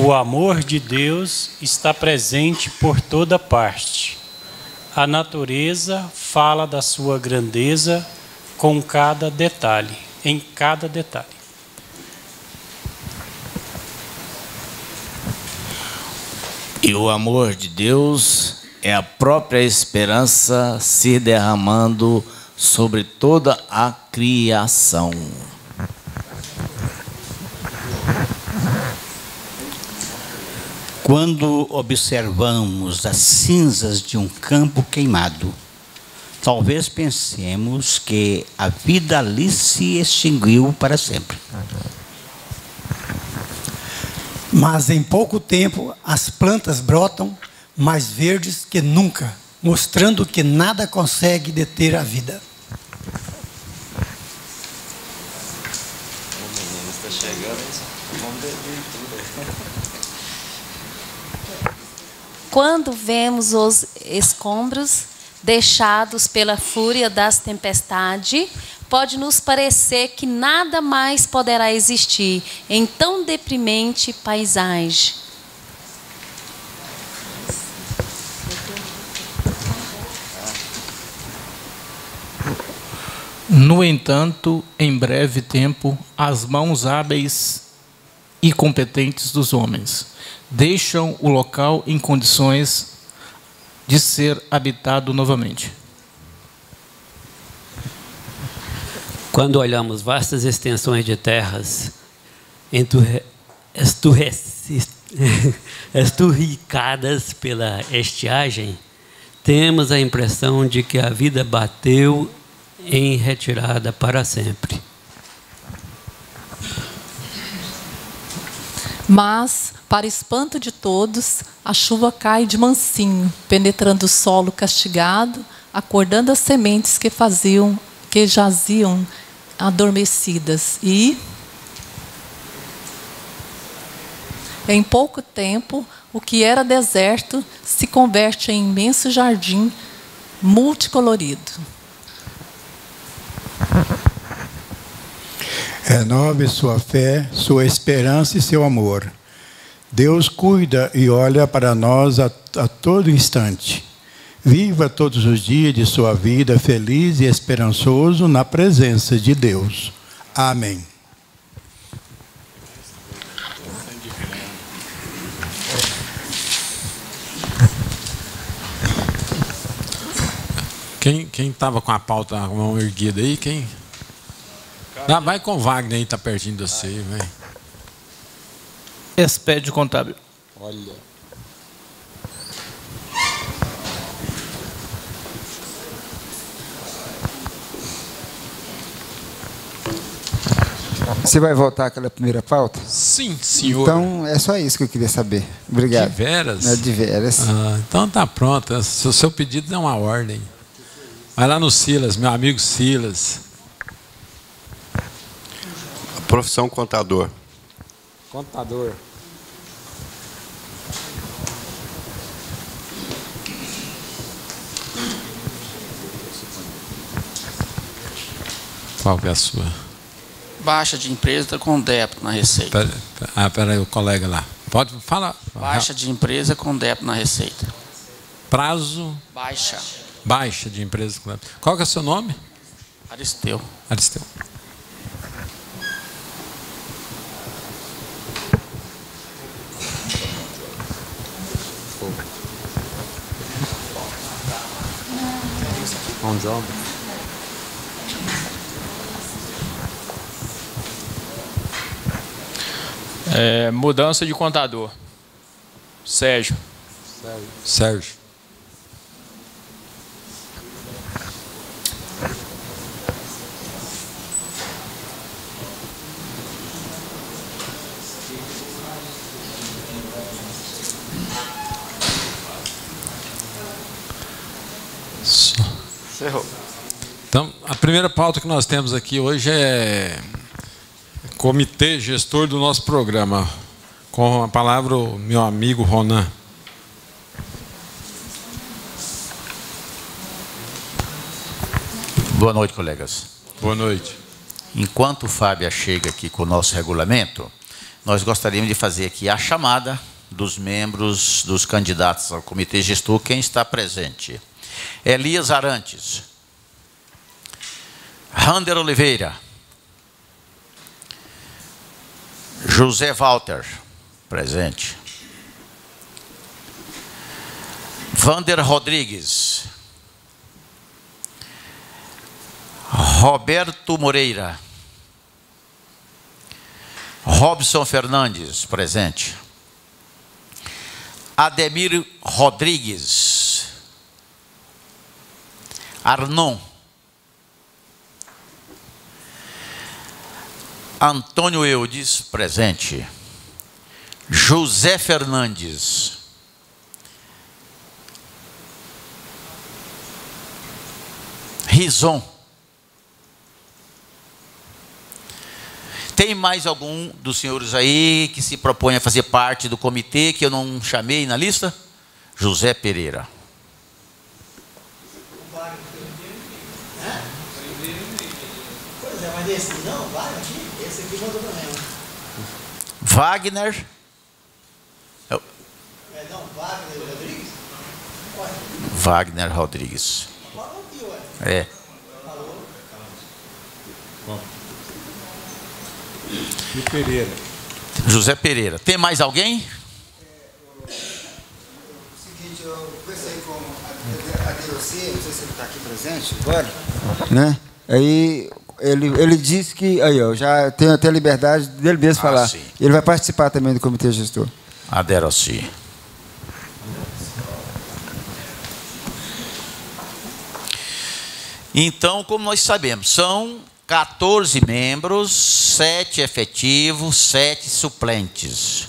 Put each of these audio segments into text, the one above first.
O amor de Deus está presente por toda parte. A natureza fala da sua grandeza com cada detalhe, em cada detalhe. E o amor de Deus é a própria esperança se derramando sobre toda a criação. Quando observamos as cinzas de um campo queimado, talvez pensemos que a vida ali se extinguiu para sempre. Mas em pouco tempo as plantas brotam mais verdes que nunca, mostrando que nada consegue deter a vida. O menino está chegando, vamos beber tudo. Quando vemos os escombros deixados pela fúria das tempestades, pode nos parecer que nada mais poderá existir em tão deprimente paisagem. No entanto, em breve tempo, as mãos hábeis e competentes dos homens deixam o local em condições de ser habitado novamente. Quando olhamos vastas extensões de terras esturricadas pela estiagem, temos a impressão de que a vida bateu em retirada para sempre. Mas, para espanto de todos, a chuva cai de mansinho, penetrando o solo castigado, acordando as sementes que jaziam adormecidas. E, em pouco tempo, o que era deserto se converte em imenso jardim multicolorido. Renove sua fé, sua esperança e seu amor. Deus cuida e olha para nós a todo instante. Viva todos os dias de sua vida feliz e esperançoso na presença de Deus. Amém. Quem estava com a pauta, a mão erguida aí, quem? Vai com o Wagner aí, tá pertinho de você, vai. Expédio contábil. Olha. Você vai voltar àquela primeira pauta? Sim, senhor. Então, é só isso que eu queria saber. Obrigado. De veras? É de veras. Então tá pronto. O seu pedido é uma ordem. Vai lá no Silas, meu amigo Silas. Profissão contador. Contador. Qual que é a sua? Baixa de empresa com débito na receita. Pera aí, o colega lá. Pode falar. Baixa de empresa com débito na receita. Prazo? Baixa. Baixa de empresa com débito. Qual que é o seu nome? Aristeu. Aristeu. Mão de obra. Mudança de contador. Sérgio. Sérgio. Cerrou. Então, a primeira pauta que nós temos aqui hoje é comitê gestor do nosso programa. Com a palavra o meu amigo Ronan. Boa noite, colegas. Boa noite. Enquanto o Fábio chega aqui com o nosso regulamento, nós gostaríamos de fazer aqui a chamada dos membros, dos candidatos ao comitê gestor, quem está presente. Elias Arantes. Rander Oliveira. José Walter, presente. Vander Rodrigues. Roberto Moreira. Robson Fernandes, presente. Ademir Rodrigues. Arnon. Antônio Eudes, presente. José Fernandes. Rison. Tem mais algum dos senhores aí que se propõe a fazer parte do comitê que eu não chamei na lista? José Pereira. Pois é, mas esse não, vai aqui. Esse aqui mandou também. Wagner. Não, Wagner Rodrigues? Wagner Rodrigues. É. E Pereira. José Pereira. Tem mais alguém? Seguinte, eu conversei com a DOC, não sei se ele está aqui presente agora, né? Aí ele disse que, aí ó, já tenho até a liberdade dele mesmo falar. Sim. Ele vai participar também do comitê gestor. Aderoci. Então, como nós sabemos, são 14 membros, 7 efetivos, 7 suplentes.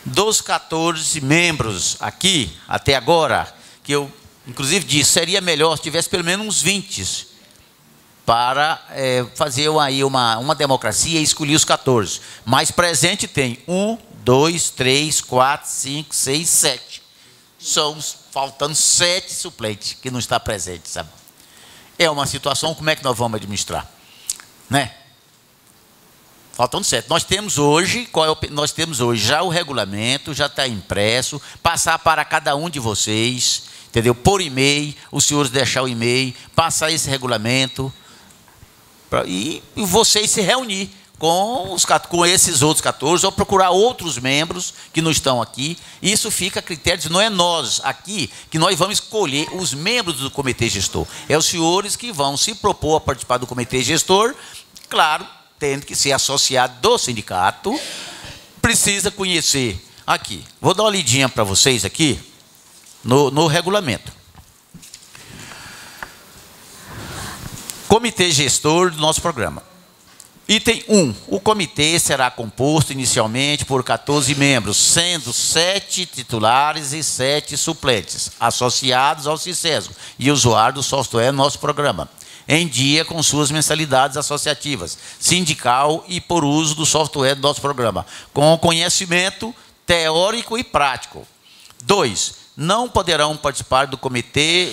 Dos 14 membros aqui, até agora, que eu, inclusive, disse, seria melhor se tivesse pelo menos uns 20 para fazer aí uma democracia e escolher os 14. Mas presente tem 1, 2, 3, 4, 5, 6, 7. São faltando 7 suplentes que não está presente, sabe? É uma situação, como é que nós vamos administrar? Né? Faltando 7. Nós temos hoje, nós temos hoje já o regulamento, já está impresso, passar para cada um de vocês, entendeu? Por e-mail, os senhores deixar o e-mail, passar esse regulamento, e vocês se reunir com esses outros 14, ou procurar outros membros que não estão aqui. Isso fica a critério, não é nós aqui que nós vamos escolher os membros do comitê gestor. É os senhores que vão se propor a participar do comitê gestor, claro, tendo que ser associado do sindicato, precisa conhecer aqui. Vou dar uma lidinha para vocês aqui no regulamento. Comitê gestor do nosso programa. Item 1. O comitê será composto inicialmente por 14 membros, sendo 7 titulares e 7 suplentes, associados ao CICESO e usuário do software do nosso programa, em dia com suas mensalidades associativas, sindical e por uso do software do nosso programa, com conhecimento teórico e prático. 2. Não poderão participar do comitê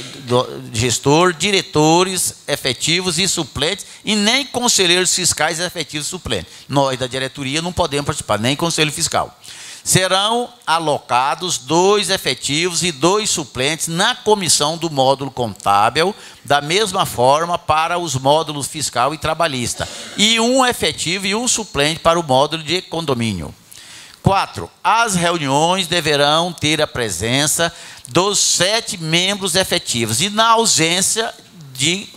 gestor, diretores efetivos e suplentes, e nem conselheiros fiscais efetivos e suplentes. Nós, da diretoria, não podemos participar, nem conselho fiscal. Serão alocados 2 efetivos e 2 suplentes na comissão do módulo contábil, da mesma forma para os módulos fiscal e trabalhista, e 1 efetivo e 1 suplente para o módulo de condomínio. 4. As reuniões deverão ter a presença dos 7 membros efetivos e na ausência de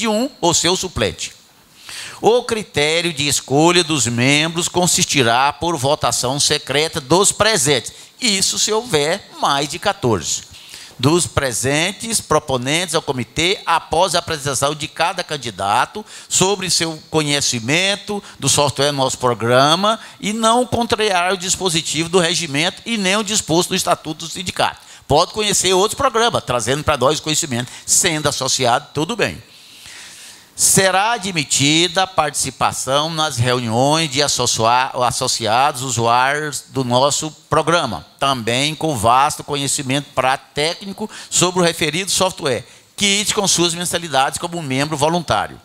um ou seu suplente. O critério de escolha dos membros consistirá por votação secreta dos presentes. Isso se houver mais de 14. Dos presentes proponentes ao comitê após a apresentação de cada candidato sobre seu conhecimento do software do nosso programa e não contrariar o dispositivo do regimento e nem o disposto do estatuto do sindicato. Pode conhecer outros programas, trazendo para nós o conhecimento, sendo associado, tudo bem. Será admitida a participação nas reuniões de associados, usuários do nosso programa, também com vasto conhecimento técnico sobre o referido software, quite com suas mensalidades como membro voluntário.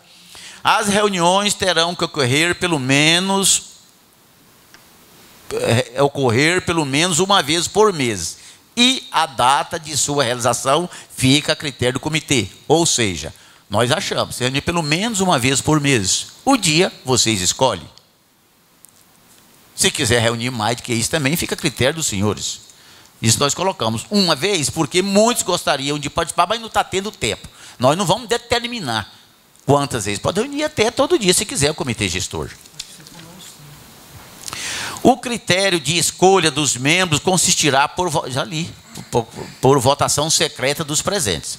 As reuniões terão que ocorrer pelo menos uma vez por mês. E a data de sua realização fica a critério do comitê. Ou seja, nós achamos, se reunir pelo menos uma vez por mês. O dia, vocês escolhem. Se quiser reunir mais do que isso também, fica a critério dos senhores. Isso nós colocamos uma vez, porque muitos gostariam de participar, mas não está tendo tempo. Nós não vamos determinar quantas vezes. Pode reunir até todo dia, se quiser, o comitê gestor. O critério de escolha dos membros consistirá por votação secreta dos presentes.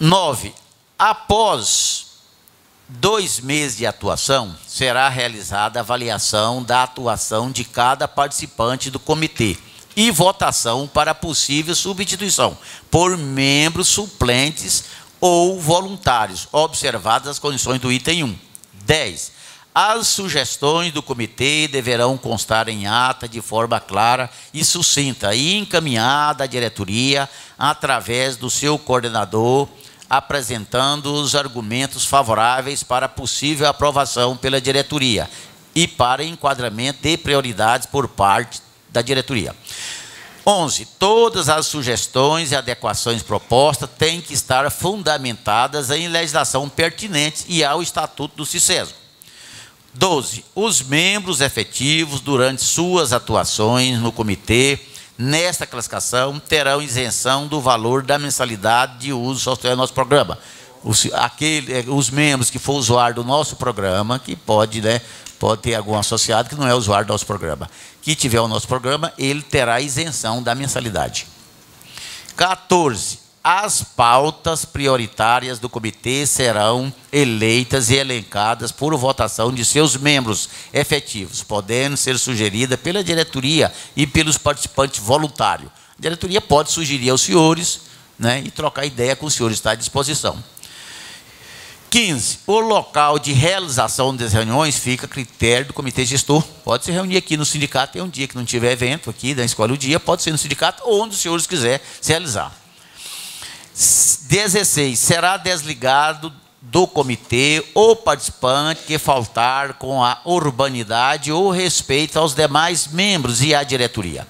9. Após 2 meses de atuação, será realizada a avaliação da atuação de cada participante do comitê e votação para possível substituição por membros suplentes ou voluntários, observadas as condições do item 1. 10. As sugestões do comitê deverão constar em ata de forma clara e sucinta e encaminhada à diretoria através do seu coordenador, apresentando os argumentos favoráveis para possível aprovação pela diretoria e para enquadramento de prioridades por parte da diretoria. 11. Todas as sugestões e adequações propostas têm que estar fundamentadas em legislação pertinente e ao Estatuto do CICESO. 12. Os membros efetivos, durante suas atuações no comitê, nesta classificação, terão isenção do valor da mensalidade de uso do software do nosso programa. Os membros que for usuário do nosso programa, que pode ter algum associado que não é usuário do nosso programa, que tiver o nosso programa, ele terá isenção da mensalidade. 14. As pautas prioritárias do comitê serão eleitas e elencadas por votação de seus membros efetivos, podendo ser sugerida pela diretoria e pelos participantes voluntários. A diretoria pode sugerir aos senhores, e trocar ideia com os senhores, está à disposição. 15. O local de realização das reuniões fica a critério do comitê gestor. Pode se reunir aqui no sindicato, tem um dia que não tiver evento aqui, escolhe o dia, pode ser no sindicato ou onde os senhores quiserem se realizar. 16. Será desligado do comitê o participante que faltar com a urbanidade ou respeito aos demais membros e à diretoria.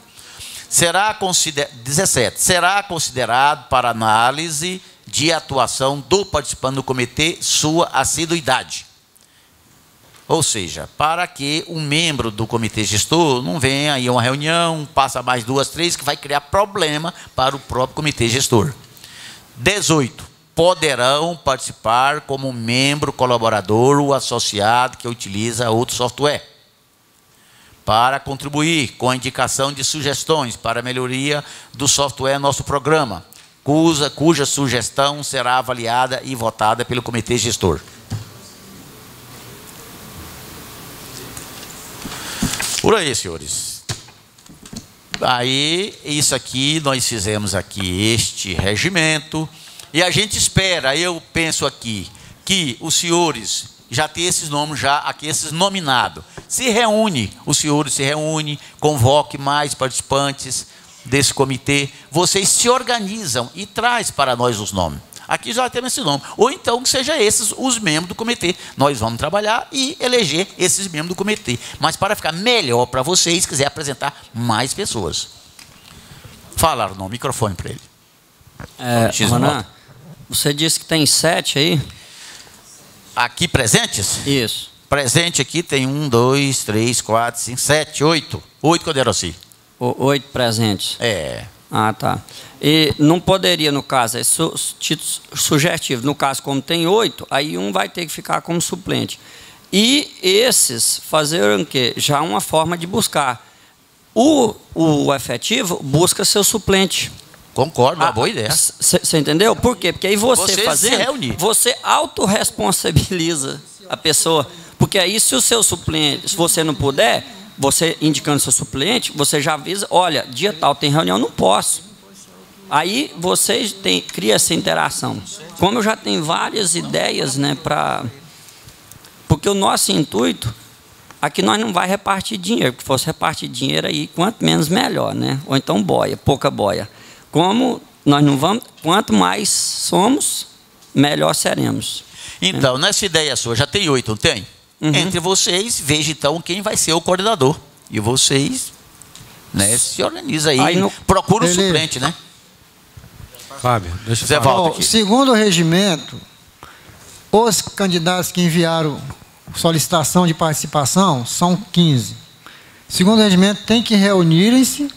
17. Será considerado para análise de atuação do participante do comitê sua assiduidade. Ou seja, para que um membro do comitê gestor não venha aí a uma reunião, passa mais 2, 3, que vai criar problema para o próprio comitê gestor. 18. Poderão participar como membro colaborador ou associado que utiliza outro software para contribuir com a indicação de sugestões para a melhoria do software nosso programa, cuja sugestão será avaliada e votada pelo comitê gestor. Por aí, senhores. Aí, isso aqui, nós fizemos aqui este regimento, e a gente espera, eu penso aqui, que os senhores já têm esses nomes, já aqui esses nominados. Se reúne, os senhores se reúnem, convoque mais participantes desse comitê, vocês se organizam e traz para nós os nomes. Aqui já temos esse nome. Ou então que sejam esses os membros do comitê. Nós vamos trabalhar e eleger esses membros do comitê. Mas para ficar melhor para vocês, quiser apresentar mais pessoas. Falaram no microfone para ele. Ronan, você disse que tem 7 aí? Aqui presentes? Isso. Presente aqui tem 1, 2, 3, 4, 5, 7, 8. 8 que eu deram assim. 8 presentes. Ah, tá. E não poderia, no caso, é título sugestivo. No caso, como tem 8, aí um vai ter que ficar como suplente. E esses fazeram o quê? Já uma forma de buscar. O efetivo busca seu suplente. Concordo, é uma boa ideia. Você entendeu? Por quê? Porque aí você fazendo, você autorresponsabiliza a pessoa. Porque aí, se o seu suplente, se você não puder, você indicando seu suplente, você já avisa, olha, dia tal tem reunião, não posso. Aí você cria essa interação. Como eu já tenho várias ideias, porque o nosso intuito, aqui nós não vai repartir dinheiro, porque se fosse repartir dinheiro aí, quanto menos melhor, Ou então boia, pouca boia. como nós não vamos, quanto mais somos, melhor seremos. Então, nessa ideia sua, já tem 8, não tem? Entre vocês, veja então quem vai ser o coordenador. E vocês, né, se organiza aí, procura um suplente, né? Fábio, deixa eu falar aqui. Segundo o regimento, os candidatos que enviaram solicitação de participação são 15. Segundo o regimento, tem que reunirem-se,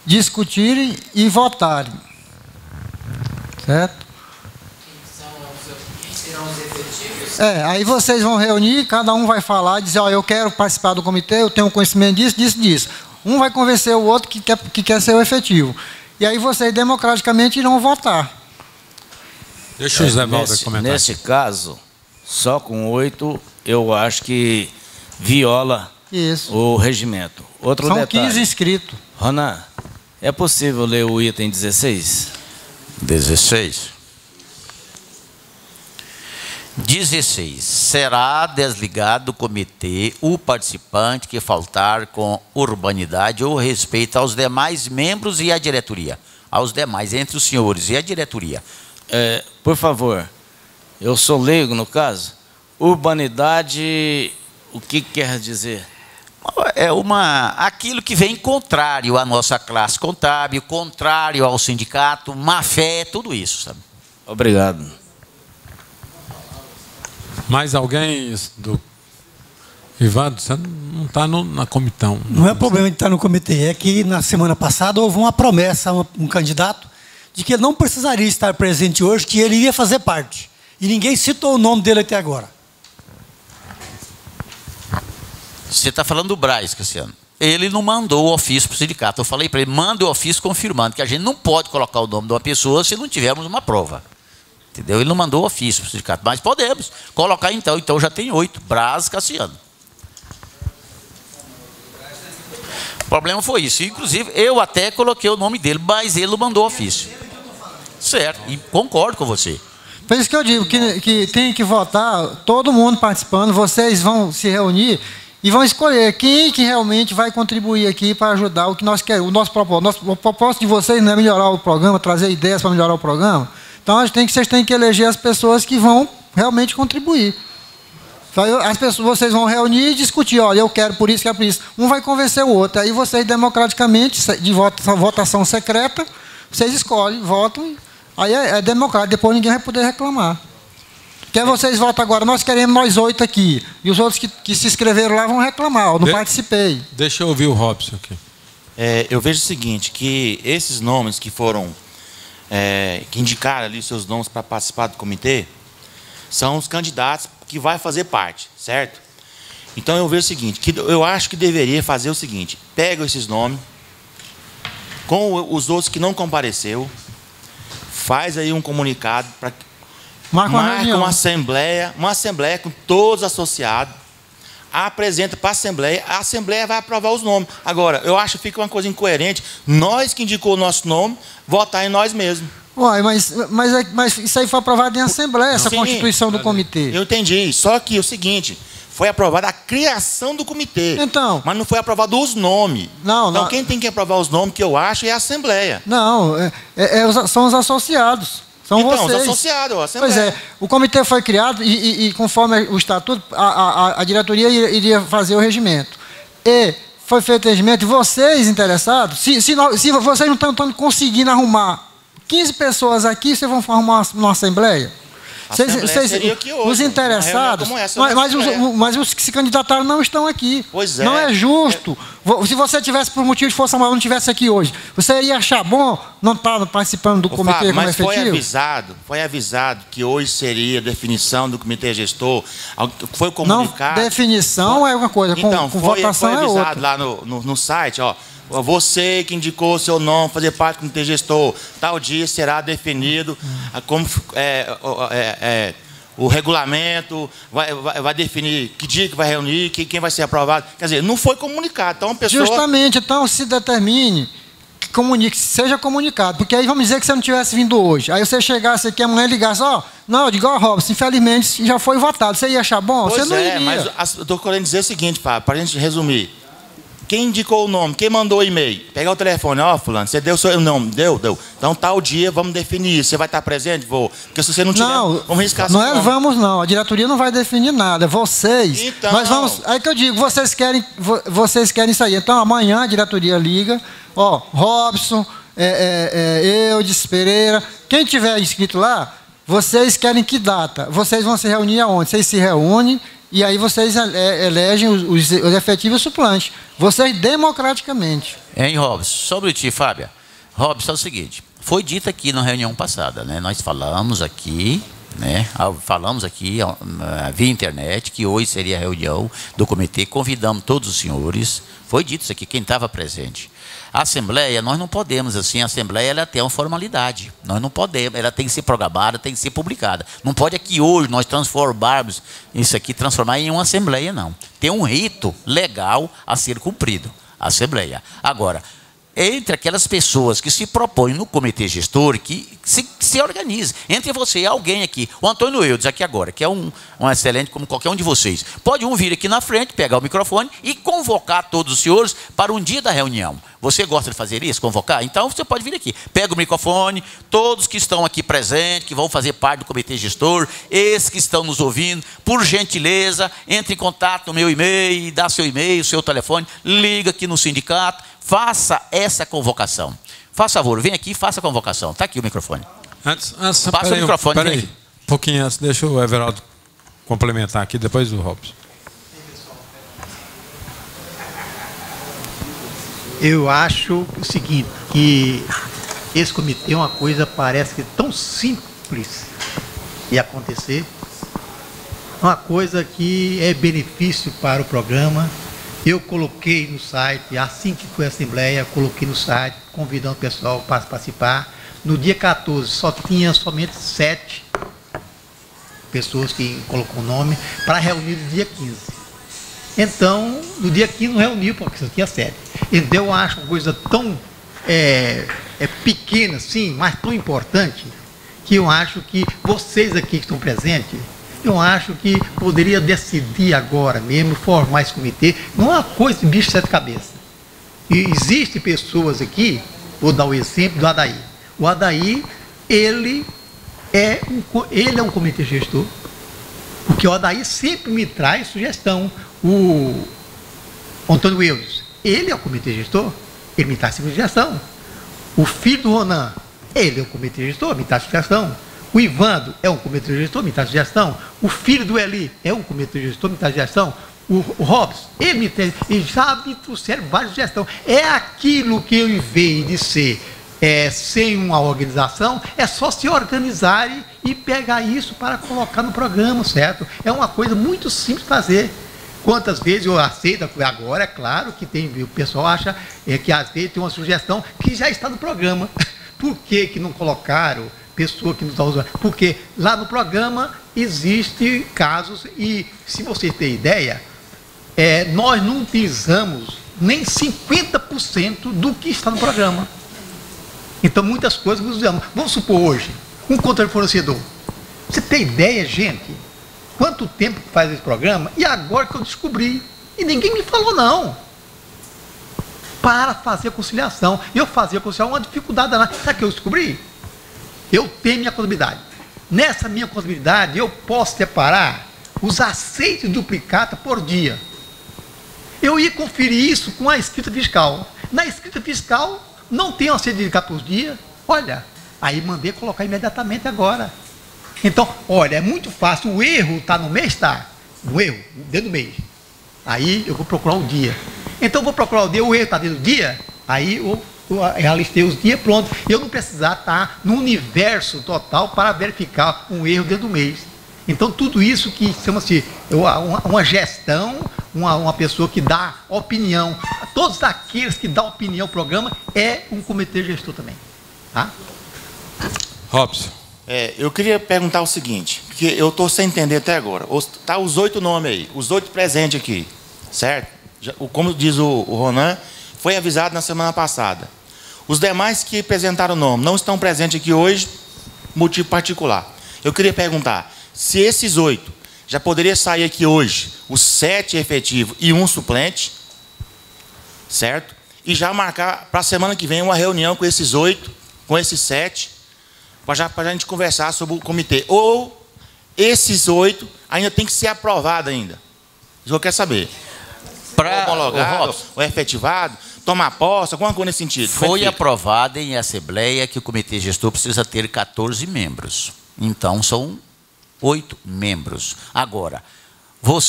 discutirem e votarem. Certo? Quem serão os efetivos? Aí vocês vão reunir, cada um vai falar, dizer, eu quero participar do comitê, eu tenho conhecimento disso. Um vai convencer o outro que quer ser o efetivo. E aí vocês democraticamente irão votar. Deixa o Zé Walter comentar. Nesse caso, só com 8, eu acho que viola o regimento. Outro São detalhe. 15 inscritos. Ronan, é possível ler o item 16? 16. 16. Será desligado do comitê o participante que faltar com urbanidade ou respeito aos demais membros e à diretoria. Aos demais, entre os senhores e a diretoria. Por favor, eu sou leigo no caso. Urbanidade, o que quer dizer? É aquilo que vem contrário à nossa classe contábil, contrário ao sindicato, má fé, tudo isso, sabe? Obrigado. Mais alguém do Ivaldo, você não está na comitão. Não é problema de estar no comitê, é que na semana passada houve uma promessa a um candidato de que ele não precisaria estar presente hoje, que ele iria fazer parte. E ninguém citou o nome dele até agora. Você está falando do Braz, Cassiano. Ele não mandou o ofício para o sindicato. Eu falei para ele, manda o ofício confirmando que a gente não pode colocar o nome de uma pessoa se não tivermos uma prova. Entendeu? Ele não mandou o ofício para o sindicato, mas podemos colocar então. Então já tem 8, Braz, Cassiano. O problema foi isso. Inclusive, eu até coloquei o nome dele, mas ele não mandou o ofício. Certo, e concordo com você. Por isso que eu digo que tem que votar, todo mundo participando, vocês vão se reunir e vão escolher quem que realmente vai contribuir aqui para ajudar o que nós queremos. O propósito de vocês não é melhorar o programa, trazer ideias para melhorar o programa. Então, vocês têm que eleger as pessoas que vão realmente contribuir. As pessoas, vocês vão reunir e discutir, olha, eu quero por isso, quero por isso. Um vai convencer o outro. Aí vocês, democraticamente, de votação secreta, vocês escolhem, votam, aí é democrático, depois ninguém vai poder reclamar. Quer vocês votam agora, nós queremos nós 8 aqui. E os outros que se inscreveram lá vão reclamar, eu não participei. Deixa eu ouvir o Robson aqui. Eu vejo o seguinte, que esses nomes que foram... que indicaram ali os seus nomes para participar do comitê, são os candidatos que vai fazer parte, certo? Então eu vejo o seguinte, que eu acho que deveria fazer o seguinte, pega esses nomes, com os outros que não compareceu, faz aí um comunicado, marca uma assembleia com todos associados, apresenta para a Assembleia vai aprovar os nomes. Agora, eu acho que fica uma coisa incoerente, nós que indicou o nosso nome, votar em nós mesmos. Uai, mas isso aí foi aprovado em Assembleia, essa constituição do comitê. Eu entendi, só que é o seguinte, foi aprovada a criação do comitê, mas não foi aprovado os nomes. Então quem tem que aprovar os nomes, que eu acho, é a Assembleia. Não, são os associados. São vocês. Os associados, a Assembleia. Pois é, o comitê foi criado e conforme o estatuto, a diretoria iria fazer o regimento. E foi feito o regimento, e vocês interessados, se vocês não estão conseguindo arrumar 15 pessoas aqui, vocês vão arrumar uma Assembleia? Os interessados, mas os que se candidataram não estão aqui. Pois é. Não é justo. Se você tivesse, por motivo de força maior, não estivesse aqui hoje, você iria achar bom não estar participando do comitê Fábio, como efetivo? Foi avisado que hoje seria a definição do comitê gestor. Foi comunicado. Não, definição é uma coisa, com votação é outra. Foi avisado lá no site, ó. Você que indicou seu nome, fazer parte do comitê gestor, tal dia será definido como o regulamento, vai definir que dia que vai reunir, quem vai ser aprovado. Quer dizer, não foi comunicado. Então, a pessoa... Justamente, então se determine, seja comunicado. Porque aí vamos dizer que você não tivesse vindo hoje. Aí você chegasse aqui amanhã e ligasse, não, eu digo, Robson, infelizmente já foi votado. Você ia achar bom? Pois você não iria. Mas eu estou querendo dizer o seguinte, para a gente resumir. Quem indicou o nome? Quem mandou o e-mail? Pegar o telefone. Ó, fulano, você deu o seu nome? Deu? Então, tal dia, vamos definir isso. Você vai estar presente? Vou. Porque se você não tiver, vamos riscar. Não é vamos, não. A diretoria não vai definir nada. Vocês. Então. Nós vamos. Aí que eu digo, vocês querem isso aí. Então, amanhã a diretoria liga. Ó, Robson, Eudes, Pereira. Quem tiver inscrito lá, vocês querem que data? Vocês vão se reunir aonde? Vocês se reúnem. E aí vocês elegem os efetivos suplantes. Vocês democraticamente. Hein, Robson? Sobre ti, Fábia. Robson, é o seguinte. Foi dito aqui na reunião passada, né? Nós falamos aqui, né? Falamos aqui via internet que hoje seria a reunião do comitê. Convidamos todos os senhores. Foi dito isso aqui, quem estava presente. A Assembleia, nós não podemos, assim, a Assembleia ela tem uma formalidade. Nós não podemos, ela tem que ser programada, tem que ser publicada. Não pode aqui hoje nós transformarmos isso aqui, transformar em uma Assembleia, não. Tem um rito legal a ser cumprido, a Assembleia. Agora, entre aquelas pessoas que se propõem no comitê gestor, que se organize. Entre você e alguém aqui, o Antônio Eudes aqui agora, que é um excelente como qualquer um de vocês. Pode vir aqui na frente, pegar o microfone e convocar todos os senhores para um dia da reunião. Você gosta de fazer isso, convocar? Então você pode vir aqui. Pega o microfone, todos que estão aqui presentes, que vão fazer parte do comitê gestor, esses que estão nos ouvindo, por gentileza, entre em contato no meu e-mail, dá seu e-mail, seu telefone, liga aqui no sindicato, faça essa convocação. Faça favor, vem aqui e faça a convocação. Está aqui o microfone. Passa o microfone. Peraí, um pouquinho antes, deixa o Everaldo complementar aqui, depois do Robson. Eu acho o seguinte, que esse comitê é uma coisa, parece que tão simples de acontecer, uma coisa que é benefício para o programa. Eu coloquei no site, assim que foi a Assembleia, coloquei no site, convidando o pessoal para participar. No dia 14, só tinha somente 7 pessoas que colocou o nome, para reunir no dia 15. Então, no dia 15 não reuniu, porque só tinha 7. Então, eu acho uma coisa tão pequena, sim, mas tão importante, que eu acho que vocês aqui que estão presentes, eu acho que poderia decidir agora mesmo, formar esse comitê, não é uma coisa de bicho de 7 cabeças. E existem pessoas aqui, vou dar o exemplo do Adair. O Adair, ele é um comitê gestor, porque o Adair sempre me traz sugestão. O Antônio Eudes, ele é o comitê gestor, ele me traz sugestão. O filho do Ronan, ele é o comitê gestor, me traz sugestão. O Ivandro é um comitê gestor, me traz sugestão. O filho do Eli é um comitê gestor, me traz sugestão. O Robson, ele já me trouxeram várias sugestões. É aquilo que eu, em vez de ser sem uma organização, é só se organizarem e pegar isso para colocar no programa, certo? É uma coisa muito simples de fazer. Quantas vezes eu aceito, agora é claro que o pessoal acha que às vezes tem uma sugestão que já está no programa. Por que não colocaram pessoa que não está usando? Porque lá no programa existem casos e, se você tem ideia, nós não utilizamos nem 50% do que está no programa. Então, muitas coisas nós usamos. Vamos supor hoje, um controle fornecedor. Você tem ideia, gente? Quanto tempo que faz esse programa? E agora que eu descobri. E ninguém me falou, não. Para fazer a conciliação. Eu fazia a conciliação, uma dificuldade danada. Sabe o que eu descobri? Eu tenho minha contabilidade. Nessa minha contabilidade, eu posso separar os aceites de duplicata por dia. Eu ia conferir isso com a escrita fiscal. Na escrita fiscal, não tem aceite de duplicata por dia. Olha, aí mandei colocar imediatamente agora. Então, olha, é muito fácil. O erro está no mês, está? No erro, dentro do mês. Aí eu vou procurar o dia. Então, eu vou procurar o dia, o erro está dentro do dia, aí eu alistei os dias, pronto. Eu não precisar estar no universo total para verificar um erro dentro do mês. Então, tudo isso que chama-se uma gestão, uma pessoa que dá opinião, todos aqueles que dão opinião ao programa, é um comitê gestor também. Tá? Robson. Eu queria perguntar o seguinte, porque eu estou sem entender até agora. Está os 8 nomes aí, os 8 presentes aqui, certo? Como diz o Ronan, foi avisado na semana passada. Os demais que apresentaram o nome não estão presentes aqui hoje, motivo particular. Eu queria perguntar, se esses 8 já poderia sair aqui hoje, os 7 efetivos e um suplente, certo? E já marcar para a semana que vem uma reunião com esses 8, com esses 7, para a gente conversar sobre o comitê. Ou esses 8 ainda tem que ser aprovado ainda. Isso eu quero saber. Para homologado, ou efetivado, tomar posse, alguma coisa nesse sentido. Foi aprovado em assembleia que o comitê gestor precisa ter 14 membros. Então, são 8 membros. Agora,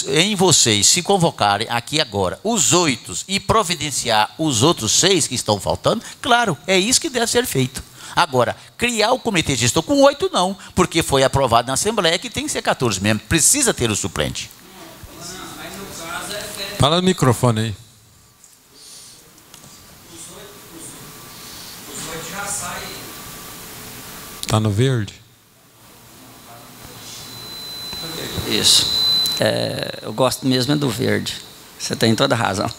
em vocês se convocarem aqui agora os 8 e providenciar os outros 6 que estão faltando, claro, é isso que deve ser feito. Agora, criar o comitê gestor com 8 não, porque foi aprovado na assembleia que tem que ser 14 membros. Precisa ter o suplente. Fala no microfone aí. Está no verde? Isso. Eu gosto mesmo do verde. Você tem toda a razão.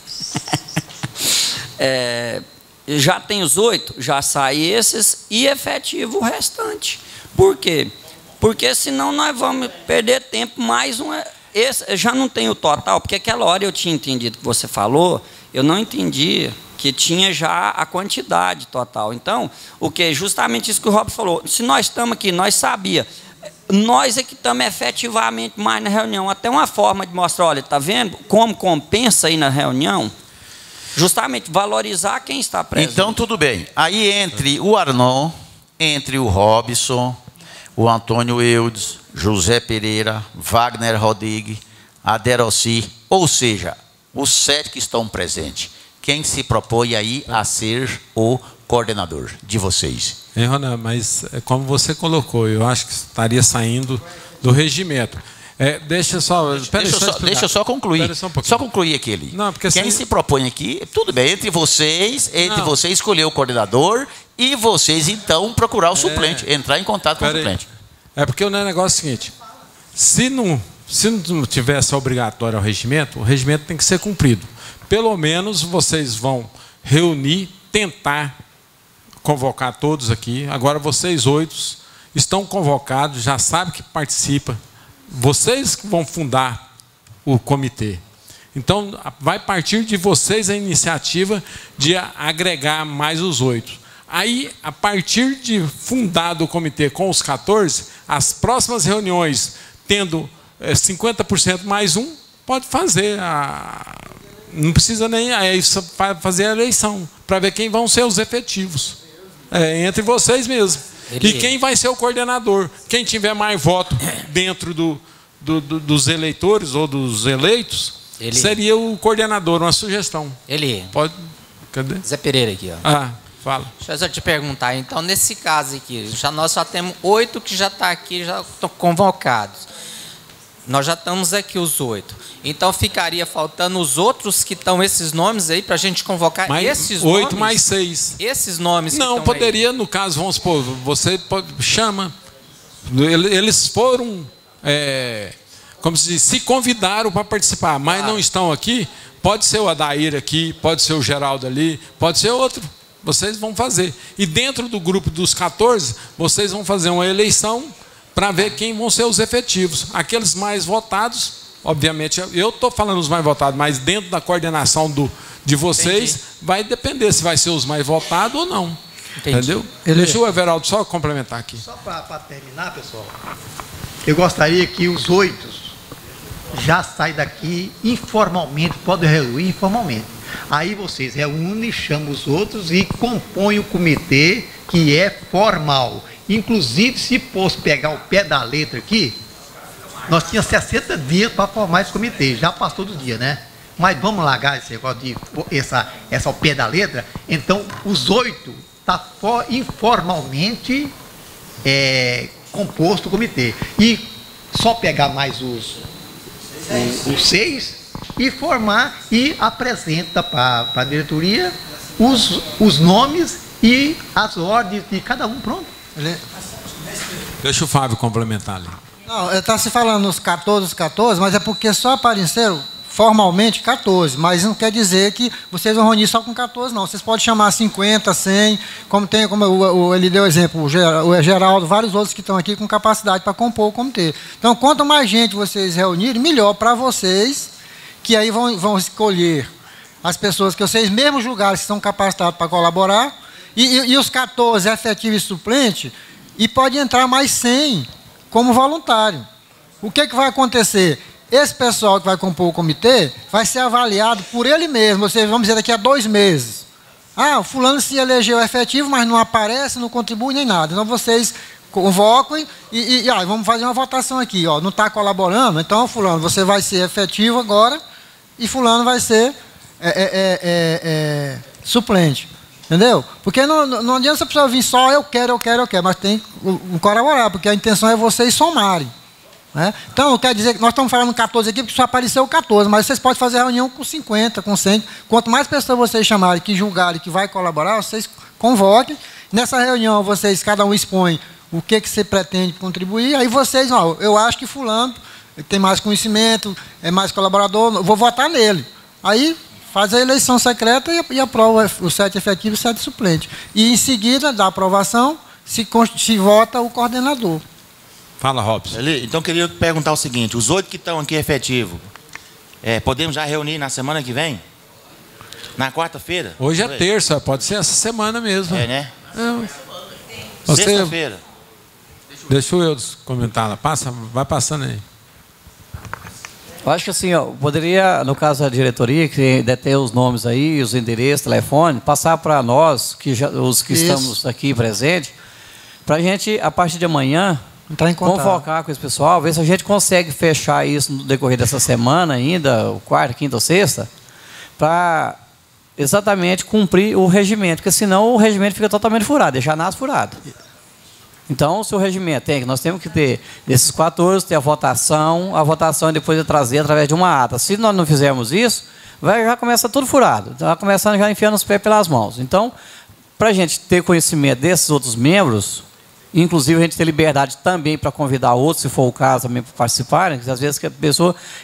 Já tem os 8, já sai esses e efetivo o restante. Por quê? Porque senão nós vamos perder tempo mais um. Esse, já não tem o total, porque aquela hora eu tinha entendido que você falou, eu não entendi que tinha já a quantidade total. Então, o que? Justamente isso que o Rob falou. Se nós estamos aqui, nós sabíamos. Nós é que estamos efetivamente mais na reunião. Até uma forma de mostrar, olha, está vendo como compensa aí na reunião? Justamente valorizar quem está presente. Então, tudo bem. Aí, entre o Arnon, entre o Robson, o Antônio Eudes, José Pereira, Wagner Rodrigues, Aderossi, ou seja, os 7 que estão presentes. Quem se propõe aí a ser o coordenador de vocês? Ronan, mas como você colocou, eu acho que estaria saindo do regimento. Deixa eu só concluir. Só concluir aquele. Não, porque quem se propõe aqui, tudo bem, entre vocês escolher o coordenador e vocês, então, procurar o suplente, entrar em contato com o suplente. Porque o negócio é o seguinte, se não tivesse obrigatório o regimento tem que ser cumprido. Pelo menos vocês vão reunir, tentar convocar todos aqui. Agora vocês 8 estão convocados, já sabem que participam. Vocês que vão fundar o comitê. Então, vai partir de vocês a iniciativa de agregar mais os 8. Aí, a partir de fundado o comitê com os 14, as próximas reuniões, tendo 50% mais um, pode fazer não precisa nem fazer a eleição, para ver quem vão ser os efetivos. Entre vocês mesmo. E quem vai ser o coordenador. Quem tiver mais voto dentro dos eleitores ou dos eleitos, seria o coordenador, uma sugestão. Pode. Cadê? Zé Pereira aqui, ó. Fala. Deixa eu te perguntar, então, nesse caso aqui, nós só temos 8 que já estão aqui, já estão convocados. Nós já estamos aqui os 8. Então, ficaria faltando os outros que estão, esses nomes aí, para a gente convocar esses 8 nomes? mais 6. Esses nomes que não, poderia, aí. No caso, vamos supor, você chama. Eles foram, como se diz, se convidaram para participar, mas não estão aqui. Pode ser o Adair aqui, pode ser o Geraldo ali, pode ser outro. Vocês vão fazer. E dentro do grupo dos 14, vocês vão fazer uma eleição para ver quem vão ser os efetivos. Aqueles mais votados, obviamente, eu estou falando os mais votados, mas dentro da coordenação de vocês, vai depender se vai ser os mais votados ou não. Entendeu? Deixa o Everaldo só complementar aqui. Só para terminar, pessoal, eu gostaria que os 8 já saem daqui informalmente, podem reunir informalmente. Aí vocês reúnem, chamam os outros e compõem o comitê que é formal. Inclusive, se fosse pegar o pé da letra aqui, nós tínhamos 60 dias para formar esse comitê. Já passou dos dias, né? Mas vamos largar esse negócio de essa ao pé da letra. Então, os 8 está informalmente composto o comitê. E só pegar mais os 6 e formar e apresenta para a diretoria os nomes e as ordens de cada um. Pronto. Deixa o Fábio complementar ali. Não, está se falando os 14, mas é porque só apareceram formalmente 14, mas não quer dizer que vocês vão reunir só com 14, não. Vocês podem chamar 50, 100, como ele deu exemplo, o Geraldo, vários outros que estão aqui com capacidade para compor o comitê. Então, quanto mais gente vocês reunirem, melhor para vocês, que aí vão escolher as pessoas que vocês mesmos julgaram que estão capacitados para colaborar, e os 14 efetivos e suplente, e pode entrar mais 100 como voluntário. O que vai acontecer? Esse pessoal que vai compor o comitê vai ser avaliado por ele mesmo, ou seja, vamos dizer, daqui a 2 meses. O fulano se elegeu efetivo, mas não aparece, não contribui nem nada. Então vocês convoquem e vamos fazer uma votação aqui. Não está colaborando, então fulano, você vai ser efetivo agora e fulano vai ser suplente. Entendeu? Porque não adianta a pessoa vir só eu quero, mas tem que colaborar, porque a intenção é vocês somarem. Né? Então, quer dizer que nós estamos falando 14 aqui, porque só apareceu 14, mas vocês podem fazer reunião com 50, com 100. Quanto mais pessoas vocês chamarem, que julgarem, que vai colaborar, vocês convoquem. Nessa reunião, vocês, cada um expõe o que você pretende contribuir. Aí vocês, eu acho que fulano tem mais conhecimento, é mais colaborador, vou votar nele. Aí faz a eleição secreta e aprova os 7 efetivos e 7 suplentes. E, em seguida, da aprovação, se vota o coordenador. Fala, Robson. Então, eu queria perguntar o seguinte, os 8 que estão aqui efetivos, podemos já reunir na semana que vem? Na quarta-feira? Hoje é terça, pode ser essa semana mesmo. Né? Sexta-feira. Deixa o Eudes comentar lá. Vai passando aí. Eu acho que assim, poderia, no caso da diretoria, que detém os nomes aí, os endereços, telefone, passar para nós, os que estamos aqui presentes, para a gente, a partir de amanhã, convocar com esse pessoal, ver se a gente consegue fechar isso no decorrer dessa semana ainda, quarta, quinta ou sexta, para exatamente cumprir o regimento, porque senão o regimento fica totalmente furado, deixar nada furado. Então, se o regimento nós temos que ter, desses 14, ter a votação depois de trazer através de uma ata. Se nós não fizermos isso, já começa tudo furado, vai começando já enfiando os pés pelas mãos. Então, para a gente ter conhecimento desses outros membros, inclusive a gente ter liberdade também para convidar outros, se for o caso, também para participarem, que às vezes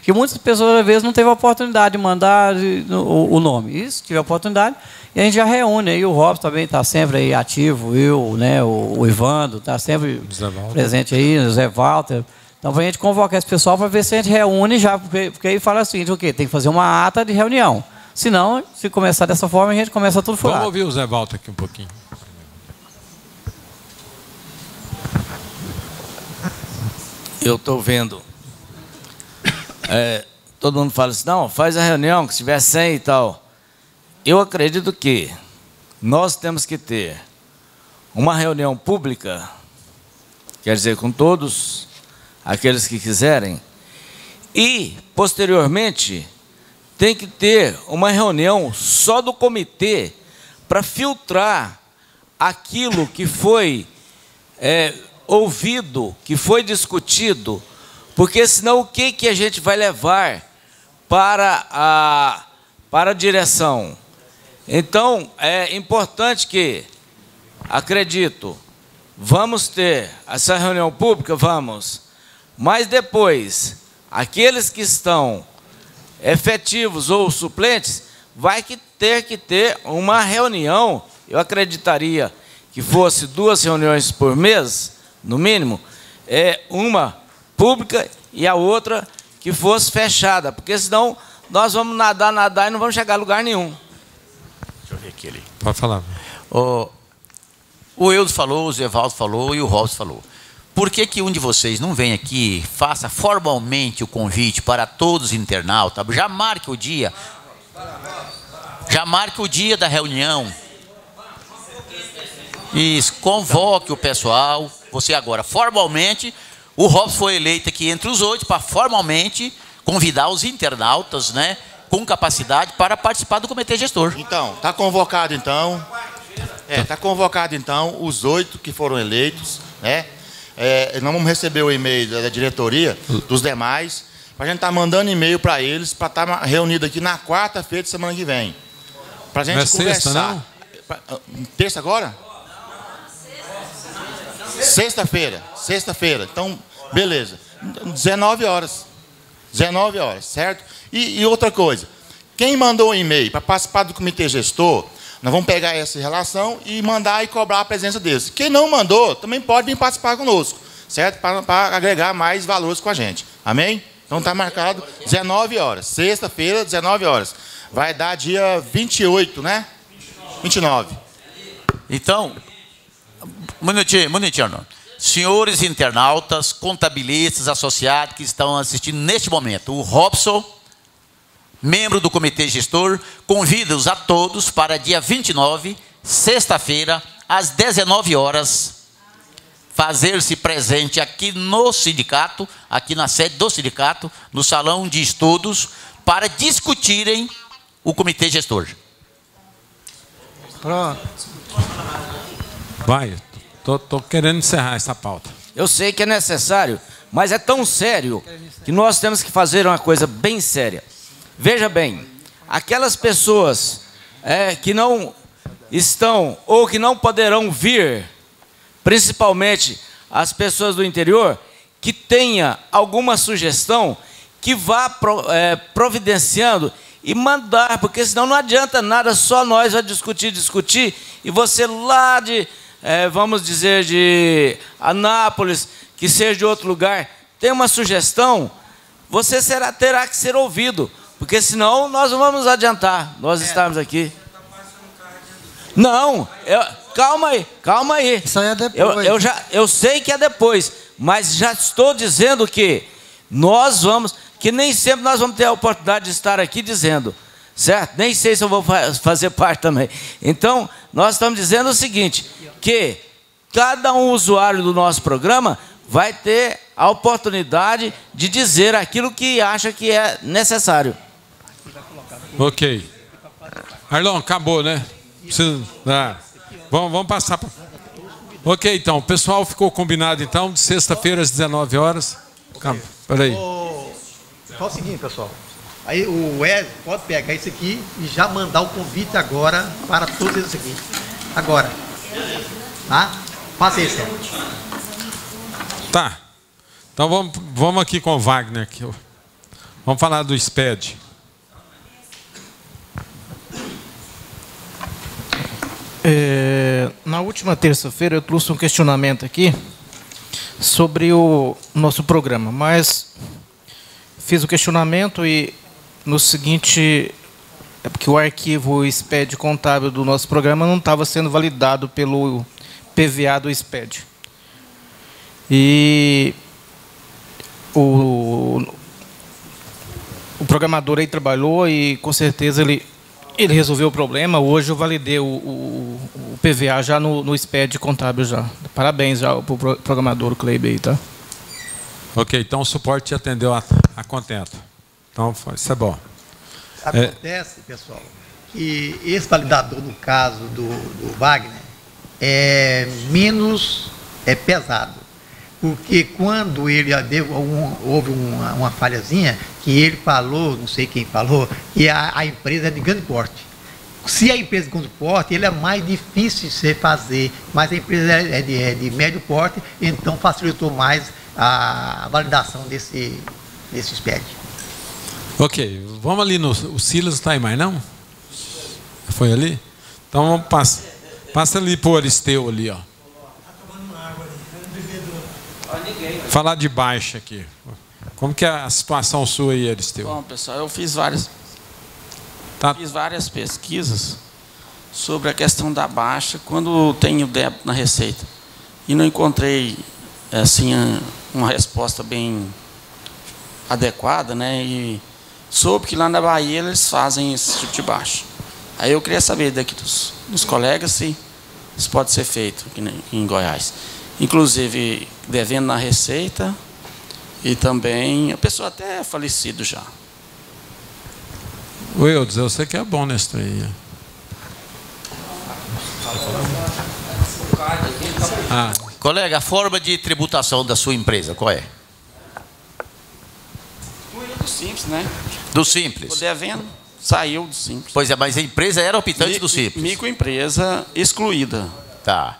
que muitas pessoas às vezes não teve a oportunidade de mandar o nome. E se tiver oportunidade, e a gente já reúne. Aí o Robson também está sempre aí ativo, o Ivando está sempre presente aí, o Zé Walter. Então, para a gente convocar esse pessoal para ver se a gente reúne já, porque aí fala assim, tem que fazer uma ata de reunião. Senão, se começar dessa forma, a gente começa tudo furado. Vamos ouvir o Zé Walter aqui um pouquinho. Eu estou vendo. Todo mundo fala assim, não, faz a reunião, que se tiver 100 e tal. Eu acredito que nós temos que ter uma reunião pública, quer dizer, com todos aqueles que quiserem, e, posteriormente, tem que ter uma reunião só do comitê para filtrar aquilo que foi ouvido, que foi discutido, porque senão o que a gente vai levar para a direção? Então, é importante que, acredito, vamos ter essa reunião pública, mas depois, aqueles que estão efetivos ou suplentes, vai ter que ter uma reunião, eu acreditaria que fosse 2 reuniões por mês, no mínimo, uma pública e a outra que fosse fechada, porque senão nós vamos nadar e não vamos chegar a lugar nenhum. Deixa eu ver aqui ali. Pode falar. O Eudes falou, o Zé Walter falou e o Robson falou. Por que um de vocês não vem aqui, faça formalmente o convite para todos os internautas, já marque o dia da reunião. Isso, convoque o pessoal. Você agora, formalmente, o Robson foi eleito aqui entre os 8 para formalmente convidar os internautas, né, com capacidade para participar do comitê gestor. Então, está convocado então. Está convocado então os 8 que foram eleitos, né? Nós vamos receber o e-mail da diretoria dos demais, para a gente estar mandando e-mail para eles, para estar reunido aqui na quarta-feira de semana que vem. Para a gente conversar. Terça agora? Sexta-feira. Então, beleza. 19 horas. 19 horas, certo? E outra coisa. Quem mandou um e-mail para participar do comitê gestor, nós vamos pegar essa relação e mandar e cobrar a presença deles. Quem não mandou, também pode vir participar conosco, certo? Para agregar mais valores com a gente. Amém? Então está marcado 19 horas. Sexta-feira, 19 horas. Vai dar dia 28, né? 29. Então, minutinho. Senhores internautas, contabilistas, associados que estão assistindo neste momento, o Robson, membro do comitê gestor, convida-os a todos para dia 29, sexta-feira, às 19 horas, fazer-se presente aqui no sindicato, aqui na sede do sindicato, no salão de estudos, para discutirem o comitê gestor. Pronto. Vai, tô querendo encerrar essa pauta. Eu sei que é necessário, mas é tão sério que nós temos que fazer uma coisa bem séria. Veja bem, aquelas pessoas que não estão ou que não poderão vir, principalmente as pessoas do interior, que tenha alguma sugestão, que vá providenciando e mandar, porque senão não adianta nada, só nós vai discutir, e você lá de, vamos dizer, de Anápolis, que seja de outro lugar, tem uma sugestão, você terá que ser ouvido, porque senão nós não vamos adiantar, nós estamos aqui. Não, calma aí. Isso aí é depois. Eu sei que é depois, mas já estou dizendo que nós vamos, que nem sempre nós vamos ter a oportunidade de estar aqui dizendo, certo? Nem sei se eu vou fazer parte também. Então, nós estamos dizendo o seguinte, que cada um usuário do nosso programa vai ter a oportunidade de dizer aquilo que acha que é necessário. Ok. Arlão, acabou, né? Vamos passar para... Ok, então, o pessoal ficou combinado, então, de sexta-feira às 19 horas. Calma, peraí. Fala o seguinte, pessoal. Aí o Wesley pode pegar isso aqui e já mandar o convite agora para todos eles aqui. Agora. Tá? Faça isso. Tá. Então vamos aqui com o Wagner. Aqui. Vamos falar do SPED. Na última terça-feira eu trouxe um questionamento aqui sobre o nosso programa, mas fiz o questionamento e no seguinte, é porque o arquivo SPED contábil do nosso programa não estava sendo validado pelo PVA do SPED. E o programador aí trabalhou e com certeza ele resolveu o problema. Hoje eu validei o PVA já no SPED contábil já. Parabéns já para o programador, o Kleiber aí, tá? Ok, então o suporte te atendeu a contento. Então, isso é bom. Acontece, pessoal, que esse validador, no caso do Wagner, é menos pesado. Porque quando ele houve uma falhazinha, que ele falou, não sei quem falou, que a empresa é de grande porte. Se a empresa de grande porte, ele é mais difícil de se fazer, mas a empresa é de médio porte, então facilitou mais a validação desse SPED. Ok, vamos ali o Silas está aí mais não? Foi ali? Então vamos passa ali para o Aristeu ali, ó. Falar de baixa aqui. Como que é a situação sua aí, Aristeu? Bom, pessoal, eu fiz várias pesquisas sobre a questão da baixa quando tenho débito na Receita. E não encontrei assim uma resposta bem adequada, né? E soube que lá na Bahia eles fazem esse tipo de baixa. Aí eu queria saber daqui dos colegas se isso pode ser feito aqui em Goiás. Inclusive devendo na Receita e também a pessoa até é falecido já. Wildes, eu sei que é bom nesse trem. Colega, a forma de tributação da sua empresa, qual é? Do Simples, né? Do Simples. O devendo saiu do Simples. Pois é, mas a empresa era optante do Simples. Microempresa excluída. Tá.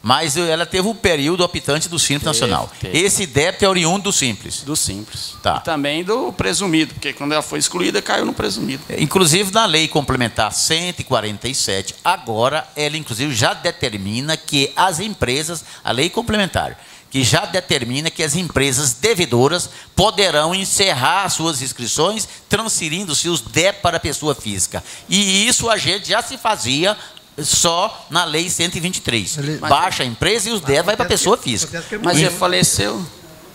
Mas ela teve um período optante do Simples Nacional. Esse débito é oriundo do Simples. Do Simples. Tá. E também do presumido, porque quando ela foi excluída, caiu no presumido. Inclusive, na lei complementar 147, agora ela inclusive já determina que as empresas, a lei complementar, que já determina que as empresas devedoras poderão encerrar suas inscrições, transferindo-se os débitos para a pessoa física. E isso a gente já se fazia só na Lei 123. Baixa a empresa e os débitos vai para a pessoa física. Mas ele faleceu.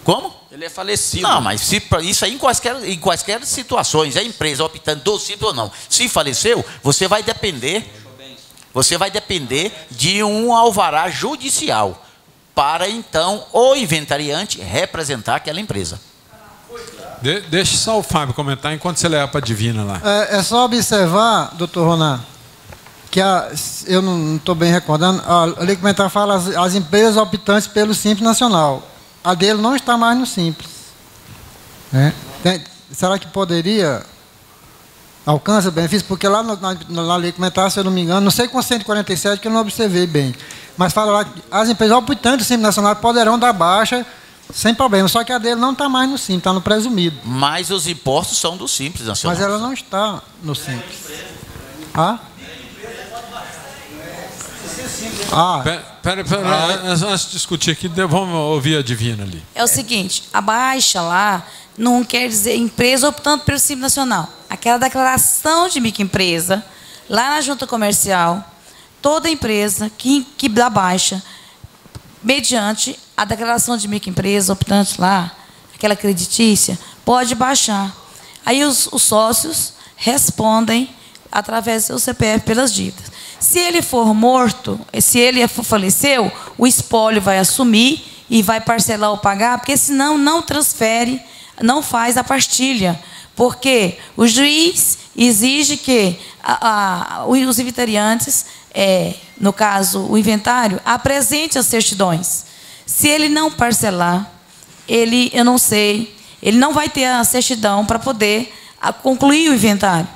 Como? Ele é falecido. Não, mas isso aí em quaisquer situações, a empresa optando do simples ou não. Se faleceu, você vai depender de um alvará judicial para então o inventariante representar aquela empresa. Deixa só o Fábio comentar enquanto você leva para a Divina lá. É só observar, doutor Ronan, que eu não estou bem recordando, a lei complementar fala as empresas optantes pelo Simples Nacional. A dele não está mais no Simples. Né? Será que poderia alcança benefício? Porque lá na lei complementar, se eu não me engano, não sei com 147 que eu não observei bem, mas fala lá que as empresas optantes do Simples Nacional poderão dar baixa sem problema, só que a dele não está mais no Simples, está no presumido. Mas os impostos são do Simples Nacional. Mas ela não está no Simples. Ah? Pera, antes de discutir aqui, vamos ouvir a Divina ali. É o seguinte, a baixa lá não quer dizer empresa optando pelo Simples Nacional. Aquela declaração de microempresa, lá na junta comercial, toda empresa que dá baixa, mediante a declaração de microempresa optante lá, aquela creditícia, pode baixar. Aí os sócios respondem através do seu CPF pelas dívidas. Se ele for morto, se ele faleceu, o espólio vai assumir e vai parcelar ou pagar, porque senão não transfere, não faz a partilha. Porque o juiz exige que os inventariantes, no caso o inventário, apresente as certidões. Se ele não parcelar, eu não sei, ele não vai ter a certidão para poder concluir o inventário.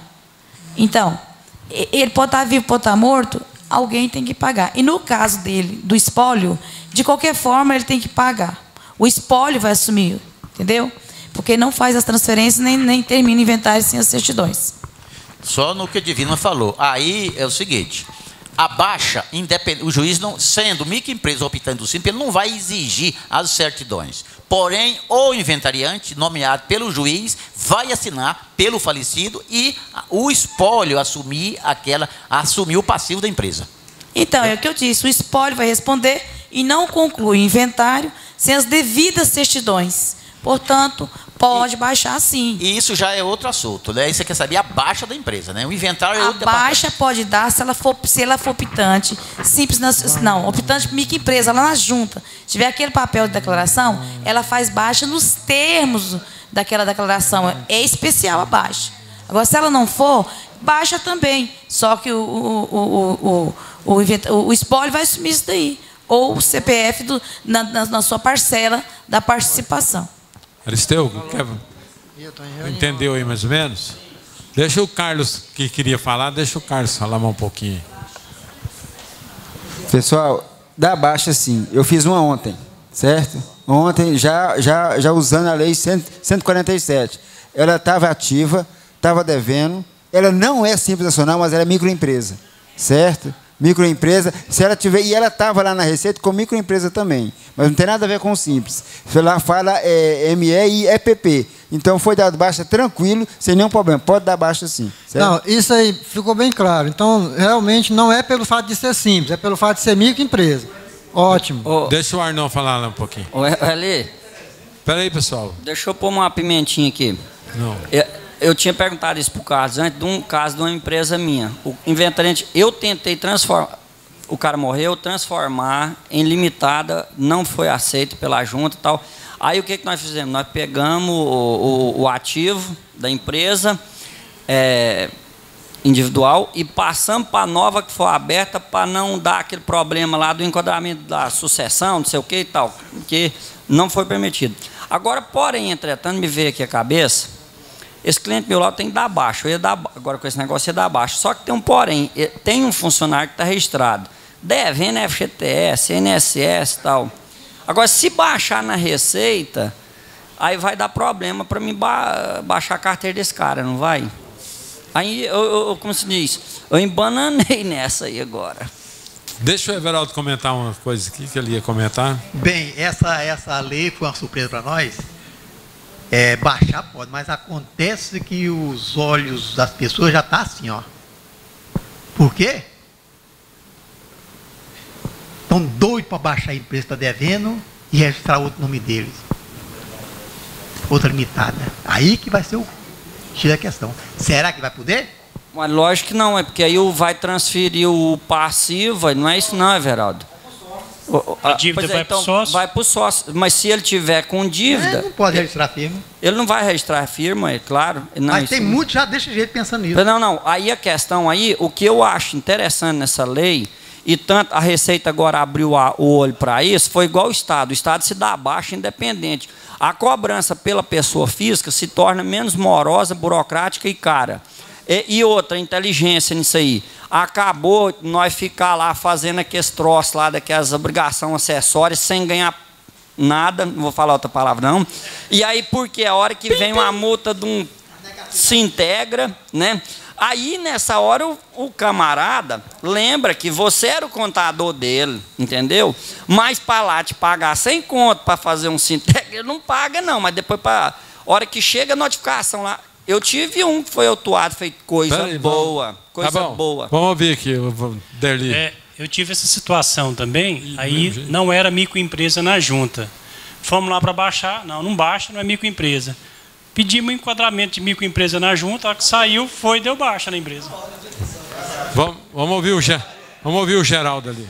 Então, ele pode estar vivo, pode estar morto, alguém tem que pagar. E no caso dele, do espólio, de qualquer forma ele tem que pagar. O espólio vai assumir, entendeu? Porque não faz as transferências, nem termina o inventário sem as certidões. Só no que a Divina falou. Aí é o seguinte, a baixa, o juiz, não, sendo microempresa optando do Simples, ele não vai exigir as certidões. Porém, o inventariante, nomeado pelo juiz, vai assinar pelo falecido e o espólio assumir o passivo da empresa. Então, é o que eu disse, o espólio vai responder e não conclui o inventário sem as devidas certidões. Portanto, pode baixar sim. E isso já é outro assunto, né? Isso você quer saber a baixa da empresa, né? O inventário é outro. A baixa pode dar se ela for optante, simples, não, optante microempresa, lá na junta. Se tiver aquele papel de declaração, ela faz baixa nos termos daquela declaração. É especial a baixa. Agora, se ela não for, baixa também. Só que o espólio vai assumir isso daí. Ou o CPF na sua parcela da participação. Aristeu, entendeu aí mais ou menos? Deixa o Carlos, que queria falar, deixa o Carlos falar mais um pouquinho. Pessoal, da baixa sim, eu fiz uma ontem, certo? Ontem, já usando a lei 147. Ela estava ativa, estava devendo, ela não é Simples Nacional, mas ela é microempresa, certo? Microempresa, se ela tiver, e ela estava lá na Receita com microempresa também, mas não tem nada a ver com o Simples. Lá fala ME e EPP. Então foi dado baixa tranquilo, sem nenhum problema. Pode dar baixa sim. Certo? Não, isso aí ficou bem claro. Então, realmente não é pelo fato de ser simples, é pelo fato de ser microempresa. Ótimo. Deixa o Arnão falar lá um pouquinho. Eli. Espera aí, pessoal. Deixa eu pôr uma pimentinha aqui. Não. Eu tinha perguntado isso para o Carlos, antes de um caso de uma empresa minha. O inventariante, eu tentei transformar, o cara morreu, transformar em limitada, não foi aceito pela junta e tal. Aí o que nós fizemos? Nós pegamos o ativo da empresa individual e passamos para a nova que foi aberta para não dar aquele problema lá do enquadramento da sucessão, não sei o que e tal, que não foi permitido. Agora, porém, entretanto, me veio aqui a cabeça, esse cliente meu lá tem que dar baixa, eu ia dar, agora com esse negócio ia dar baixa, só que tem um porém, tem um funcionário que está registrado, devendo FGTS, INSS e tal. Agora, se baixar na Receita, aí vai dar problema para mim baixar a carteira desse cara, não vai? Aí, como se diz, eu embananei nessa aí agora. Deixa o Everaldo comentar uma coisa aqui que ele ia comentar. Bem, essa lei foi uma surpresa para nós. Baixar pode, mas acontece que os olhos das pessoas já estão assim, ó. Por quê? Estão doidos para baixar a empresa que está devendo e registrar outro nome deles. Outra limitada. Aí que vai ser o X da questão. Será que vai poder? Mas lógico que não, é porque aí vai transferir o passivo, não é isso não, Everaldo. A dívida vai para o sócio? Vai para o sócio, mas se ele tiver com dívida... não pode registrar a firma. Ele não vai registrar a firma, é claro. Não, mas tem muito já desse jeito pensando nisso. Não, aí a questão aí, o que eu acho interessante nessa lei, e tanto a Receita agora abriu o olho para isso, foi igual o Estado se dá baixa independente. A cobrança pela pessoa física se torna menos morosa, burocrática e cara. E outra, inteligência nisso aí. Acabou nós ficar lá fazendo aqueles troços lá, daquelas obrigações acessórias, sem ganhar nada, não vou falar outra palavra não. E aí, porque a hora que vem uma multa de um... se integra, né? Aí, nessa hora, o camarada lembra que você era o contador dele, entendeu? Mas para lá te pagar 100 conto para fazer um Sintegra, ele não paga não, mas depois, para hora que chega a notificação lá, eu tive um que foi autuado, feito coisa boa, boa. Vamos ouvir aqui, Derli. Eu tive essa situação também, aí não era microempresa na junta. Fomos lá para baixar, não baixa, não é microempresa. Pedimos um enquadramento de microempresa na junta, a que saiu, deu baixa na empresa. Vamos ouvir o Geraldo ali.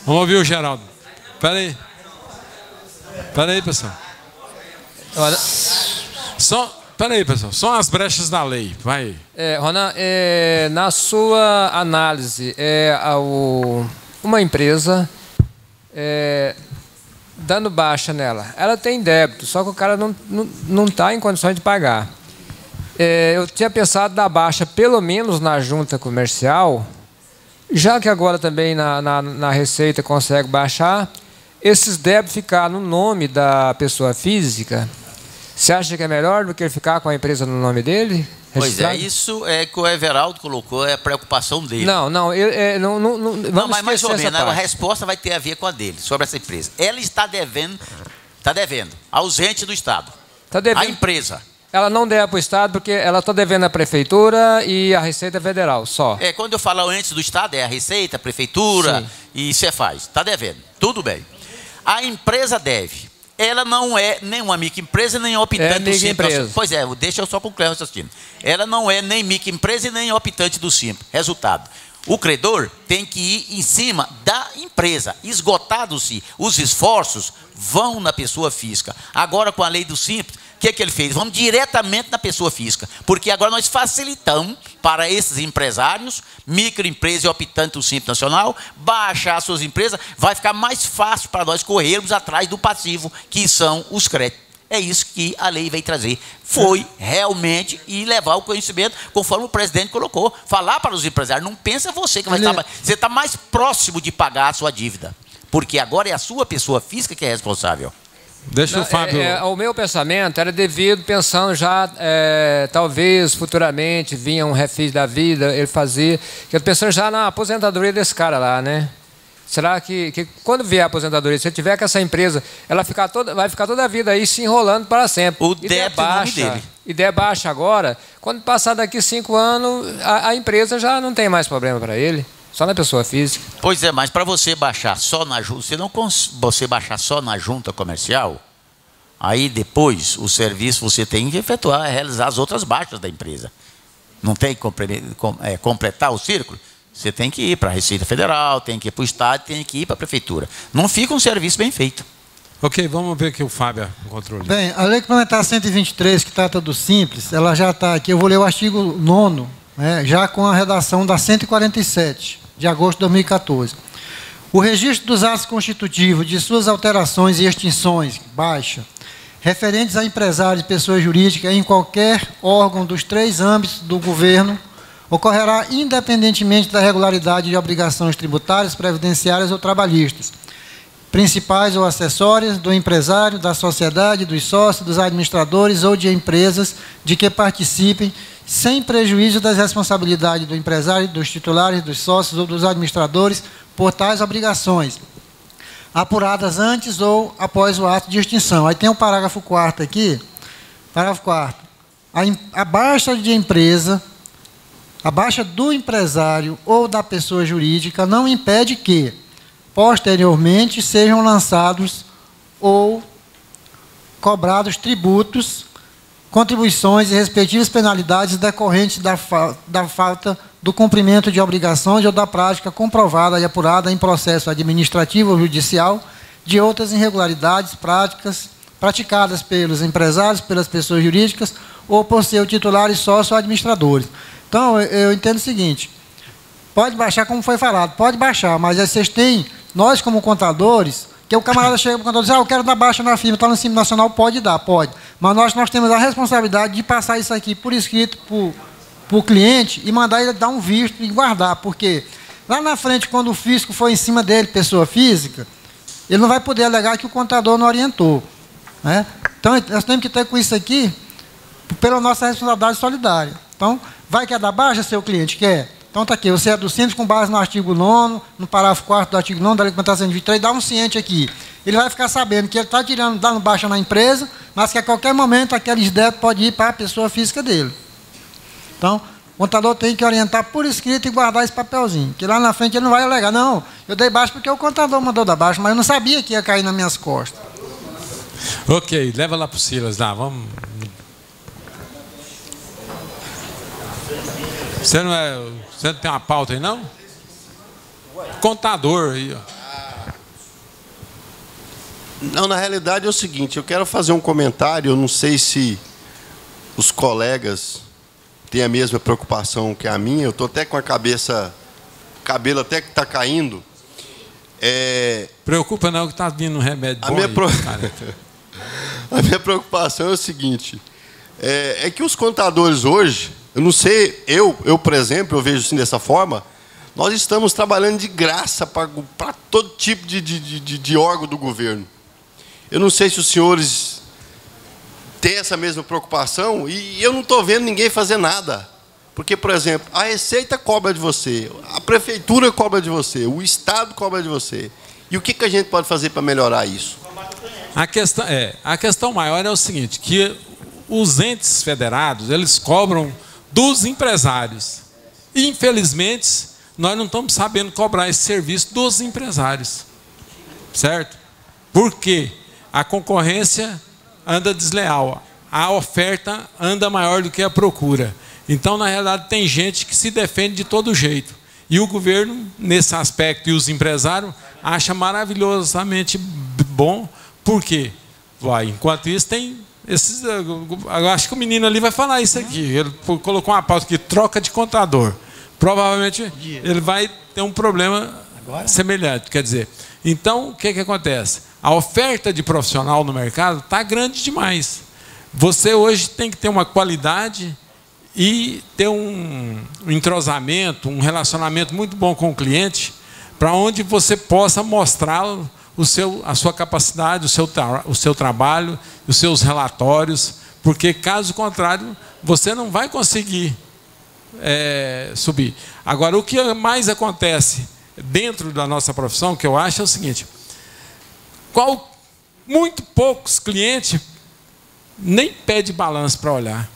Vamos ouvir o Geraldo. Espera aí, pessoal. Olha... Espera aí, pessoal. São as brechas da lei. Vai. Ronan, na sua análise, uma empresa dando baixa nela, ela tem débito, só que o cara não está em condições de pagar. Eu tinha pensado dar baixa pelo menos na junta comercial, já que agora também na Receita consegue baixar, esses débitos ficar no nome da pessoa física. Você acha que é melhor do que ele ficar com a empresa no nome dele? Pois isso é que o Everaldo colocou, é a preocupação dele. Não, mas mais ou menos, a resposta vai ter a ver com a dele, sobre essa empresa. Ela está devendo, ausente do Estado. Tá devendo, a empresa. Ela não deve para o Estado porque ela está devendo a Prefeitura e a Receita Federal, só. Quando eu falo antes do Estado, é a Receita, a Prefeitura. Sim. E Cefaz. Está devendo, tudo bem. A empresa deve. Ela não é nem uma microempresa, nem optante do Simples. Pois deixa eu só concluir o raciocínio. Ela não é nem microempresa e nem optante do Simples. Resultado, o credor tem que ir em cima da empresa. Esgotados-se os esforços, vão na pessoa física. Agora, com a lei do Simples, o que ele fez? Vamos diretamente na pessoa física. Porque agora nós facilitamos para esses empresários, microempresa e optante do Simples Nacional, baixar suas empresas, vai ficar mais fácil para nós corrermos atrás do passivo, que são os créditos. É isso que a lei veio trazer. Foi realmente e levar o conhecimento, conforme o presidente colocou. Falar para os empresários, não pensa você que vai estar... Você está mais próximo de pagar a sua dívida. Porque agora é a sua pessoa física que é responsável. Deixa o Fábio... O meu pensamento era pensando já, talvez futuramente vinha um refis da vida, ele fazia, que eu pensando já na aposentadoria desse cara lá, né? Será que quando vier a aposentadoria, se ele tiver com essa empresa, ela vai ficar toda a vida aí se enrolando para sempre. O débito é o nome dele. E der baixa agora, quando passar daqui 5 anos, a empresa já não tem mais problema para ele. Só na pessoa física. Pois é, mas para você baixar só na junta, você baixar só na junta comercial, aí depois o serviço você tem que efetuar, realizar as outras baixas da empresa. Não tem que completar o círculo? Você tem que ir para a Receita Federal, tem que ir para o Estado, tem que ir para a Prefeitura. Não fica um serviço bem feito. Ok, vamos ver aqui o Fábio encontrou. Bem, a Lei Complementar 123, que trata do Simples, ela já está aqui, eu vou ler o artigo 9º, já com a redação da 147, de agosto de 2014. O registro dos atos constitutivos, de suas alterações e extinções, baixa, referentes a empresários e pessoas jurídicas em qualquer órgão dos 3 âmbitos do governo, ocorrerá independentemente da regularidade de obrigações tributárias, previdenciárias ou trabalhistas, principais ou acessórias do empresário, da sociedade, dos sócios, dos administradores ou de empresas de que participem sem prejuízo das responsabilidades do empresário, dos titulares, dos sócios ou dos administradores por tais obrigações, apuradas antes ou após o ato de extinção. Aí tem o parágrafo 4º aqui, parágrafo 4º. A baixa de empresa, a baixa do empresário ou da pessoa jurídica não impede que, posteriormente, sejam lançados ou cobrados tributos, contribuições e respectivas penalidades decorrentes da falta do cumprimento de obrigações ou da prática comprovada e apurada em processo administrativo ou judicial de outras irregularidades praticadas pelos empresários, pelas pessoas jurídicas ou por seus titulares, sócios ou administradores. Então, eu entendo o seguinte, pode baixar, como foi falado, pode baixar, mas aí vocês têm, nós como contadores, que o camarada chega para o contador e diz, eu quero dar baixa na firma, está no Simples Nacional, pode dar, pode. Mas nós temos a responsabilidade de passar isso aqui por escrito para o cliente e mandar ele dar um visto e guardar, porque lá na frente, quando o fisco for em cima dele, pessoa física, ele não vai poder alegar que o contador não orientou. Né? Então, nós temos que ter com isso aqui, pela nossa responsabilidade solidária. Então, vai querer dar baixa, seu cliente? Quer? Então, está aqui, você é do Simples com base no artigo 9º, no parágrafo 4º do artigo 9º da Lei Complementar 123, dá um ciente aqui. Ele vai ficar sabendo que ele está dando baixa na empresa, mas que a qualquer momento aqueles débitos podem ir para a pessoa física dele. Então, o contador tem que orientar por escrito e guardar esse papelzinho, que lá na frente ele não vai alegar, não, eu dei baixa porque o contador mandou dar baixa, mas eu não sabia que ia cair nas minhas costas. Ok, leva lá para o Silas, lá, vamos... Você não tem uma pauta aí, não? Contador aí, ó. Não, na realidade é o seguinte, eu quero fazer um comentário, eu não sei se os colegas têm a mesma preocupação que a minha, eu estou até com a cabelo até que está caindo. Preocupa não que está vindo um remédio bom A minha preocupação é o seguinte, é que os contadores hoje, eu não sei, eu por exemplo, eu vejo assim dessa forma, nós estamos trabalhando de graça para todo tipo de órgão do governo. Eu não sei se os senhores têm essa mesma preocupação e eu não estou vendo ninguém fazer nada. Porque, por exemplo, a Receita cobra de você, a Prefeitura cobra de você, o Estado cobra de você. E o que a gente pode fazer para melhorar isso? A questão maior é o seguinte, que os entes federados, eles cobram dos empresários. E, infelizmente, nós não estamos sabendo cobrar esse serviço dos empresários. Certo? Por quê? A concorrência anda desleal. A oferta anda maior do que a procura. Então, na realidade, tem gente que se defende de todo jeito. E o governo, nesse aspecto, e os empresários, acham maravilhosamente bom. Por quê? Enquanto isso, tem esses... Eu acho que o menino ali vai falar isso aqui. Ele colocou uma pauta aqui, troca de contador. Provavelmente, ele vai ter um problema semelhante. Quer dizer, então, o que acontece? A oferta de profissional no mercado está grande demais. Você hoje tem que ter uma qualidade e ter um entrosamento, um relacionamento muito bom com o cliente, para onde você possa mostrar a sua capacidade, o seu trabalho, os seus relatórios, porque, caso contrário, você não vai conseguir subir. Agora, o que mais acontece dentro da nossa profissão, que eu acho, é o seguinte, muito poucos clientes nem pedem balanço para olhar.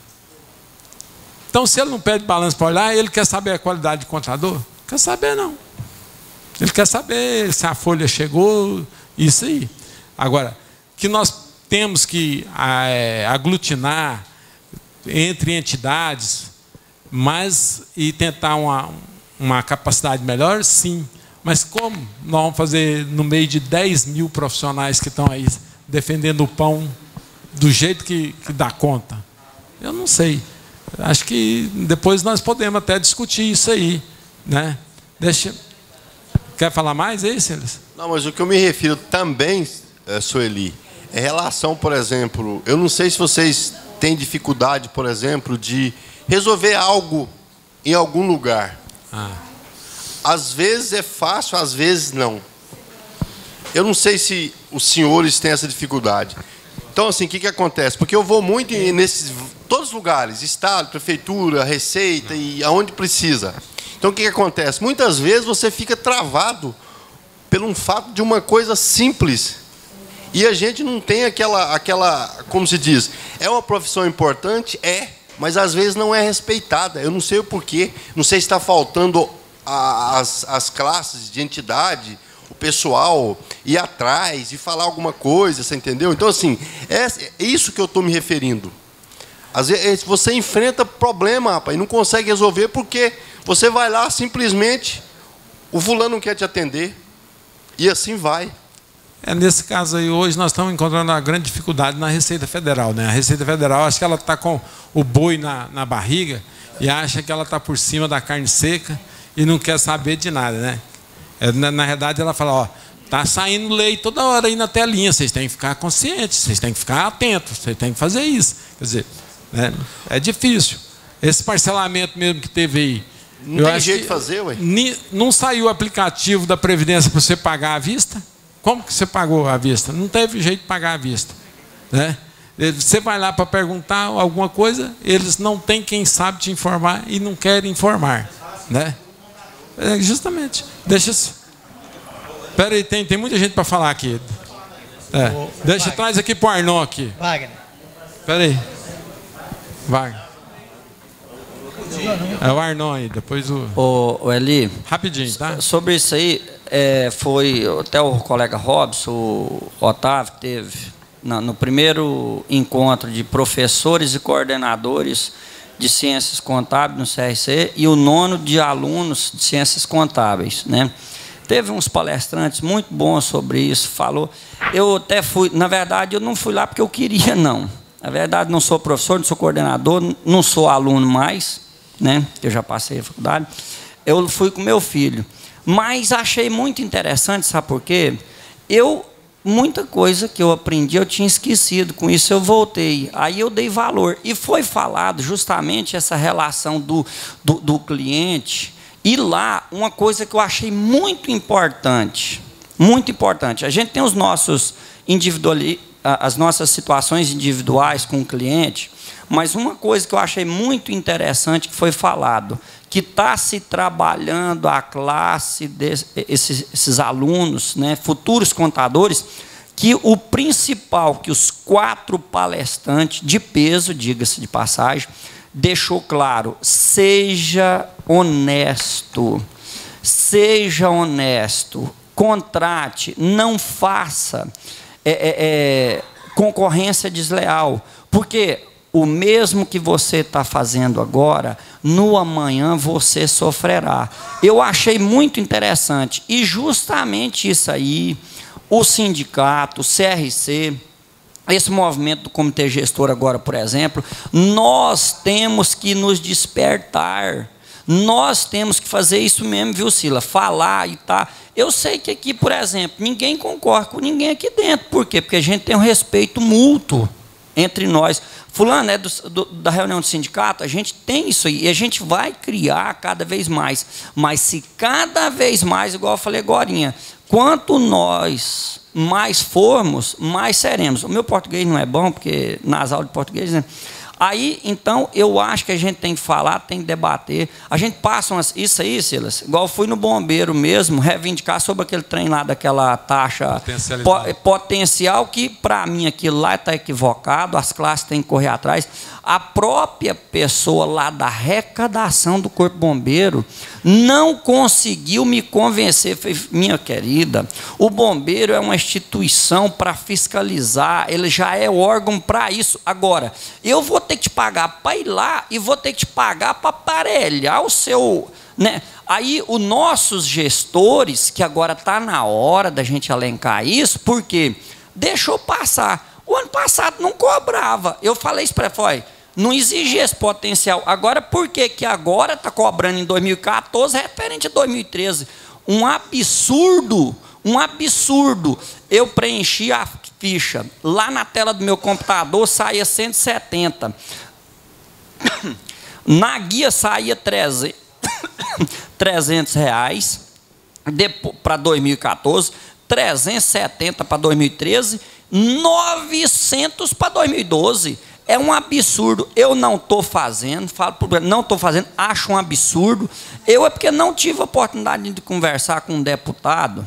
Então, se ele não pede balanço para olhar, ele quer saber a qualidade de contador? Não quer saber, não. Ele quer saber se a folha chegou, isso aí. Agora, que nós temos que aglutinar entre entidades, e tentar uma capacidade melhor, sim. Mas como nós vamos fazer no meio de 10 mil profissionais que estão aí defendendo o pão do jeito que dá conta? Eu não sei. Acho que depois nós podemos até discutir isso aí, né? Quer falar mais aí, Silas? Não, mas o que eu me refiro também, Sueli, é relação, por exemplo, eu não sei se vocês têm dificuldade, por exemplo, de resolver algo em algum lugar. Às vezes é fácil, às vezes não. Eu não sei se os senhores têm essa dificuldade. Então, assim, o que acontece? Porque eu vou muito todos os lugares, Estado, Prefeitura, Receita e aonde precisa. Então, o que acontece? Muitas vezes você fica travado pelo fato de uma coisa simples. E a gente não tem aquela, como se diz, é uma profissão importante? Mas às vezes não é respeitada. Eu não sei o porquê, não sei se está faltando as classes de entidade, o pessoal ir atrás e falar alguma coisa, você entendeu? Então, assim, é isso que eu estou me referindo. Às vezes você enfrenta problema, rapaz, e não consegue resolver porque você vai lá, simplesmente, o fulano não quer te atender, e assim vai. Nesse caso aí, hoje, nós estamos encontrando uma grande dificuldade na Receita Federal, né? A Receita Federal, acho que ela está com o boi na barriga e acha que ela está por cima da carne seca e não quer saber de nada, né? Na verdade, ela fala, ó, tá saindo lei toda hora aí na telinha, vocês têm que ficar conscientes, vocês têm que ficar atentos, vocês têm que fazer isso. Quer dizer, né? É difícil. Esse parcelamento mesmo que teve aí, não tem jeito de fazer, ué. Não saiu o aplicativo da Previdência para você pagar à vista? Como que você pagou à vista? Não teve jeito de pagar à vista, né? Você vai lá para perguntar alguma coisa, eles não têm quem sabe te informar e não querem informar, né? Justamente. Deixa. Espera aí, tem muita gente para falar aqui. Deixa, traz aqui para o Arnon aqui. Wagner. Espera aí. Wagner. É o Arnon aí, depois o... O Eli. Rapidinho, tá? Sobre isso aí, foi até o colega Robson, o Otávio, teve no primeiro encontro de professores e coordenadores de Ciências Contábeis no CRC e o 9º de alunos de Ciências Contábeis, né? Teve uns palestrantes muito bons sobre isso, falou. Eu até fui, na verdade, eu não fui lá porque eu queria, não. Na verdade, não sou professor, não sou coordenador, não sou aluno mais, né? Eu já passei a faculdade. Eu fui com meu filho. Mas achei muito interessante, sabe por quê? Muita coisa que eu aprendi, eu tinha esquecido. Com isso, eu voltei. Aí eu dei valor. E foi falado justamente essa relação do cliente. E lá, uma coisa que eu achei muito importante. Muito importante. A gente tem os nossos as nossas situações individuais com o cliente, mas uma coisa que eu achei muito interessante que foi falado, que está se trabalhando a classe desses alunos, né, futuros contadores, que o principal, que os 4 palestrantes de peso, diga-se de passagem, deixou claro: seja honesto, contrate, não faça concorrência desleal, porque o mesmo que você está fazendo agora, no amanhã você sofrerá. Eu achei muito interessante, e justamente isso aí, o sindicato, o CRC, esse movimento do comitê gestor agora, por exemplo, nós temos que nos despertar. Nós temos que fazer isso mesmo, viu, Sila? Falar e tá. Eu sei que aqui, por exemplo, ninguém concorda com ninguém aqui dentro. Por quê? Porque a gente tem um respeito mútuo entre nós. Fulano é da reunião do sindicato, a gente tem isso aí. E a gente vai criar cada vez mais. Mas se cada vez mais, igual eu falei agorinha, quanto nós mais formos, mais seremos. O meu português não é bom, porque nas aulas de português, né? Aí, então, eu acho que a gente tem que falar, tem que debater. A gente passa isso aí, Silas, igual eu fui no bombeiro mesmo, reivindicar sobre aquele trem lá, daquela taxa potencial, que, para mim, aquilo lá está equivocado, as classes têm que correr atrás. A própria pessoa lá da arrecadação do Corpo Bombeiro não conseguiu me convencer. Minha querida, o bombeiro é uma instituição para fiscalizar, ele já é órgão para isso. Agora, eu vou ter que te pagar para ir lá e vou ter que te pagar para aparelhar o seu... né? Aí, os nossos gestores, que agora está na hora da gente elencar isso, porque deixou passar. O ano passado não cobrava. Eu falei isso para ele, não exigia esse potencial. Agora, por que agora está cobrando em 2014, referente a 2013? Um absurdo, um absurdo. Eu preenchi a ficha. Lá na tela do meu computador saía 170. Na guia saía 300 reais para 2014, 370 para 2013, 900 para 2012. é um absurdo. Eu não estou fazendo, falo por não estou fazendo, acho um absurdo. Eu é porque não tive a oportunidade de conversar com um deputado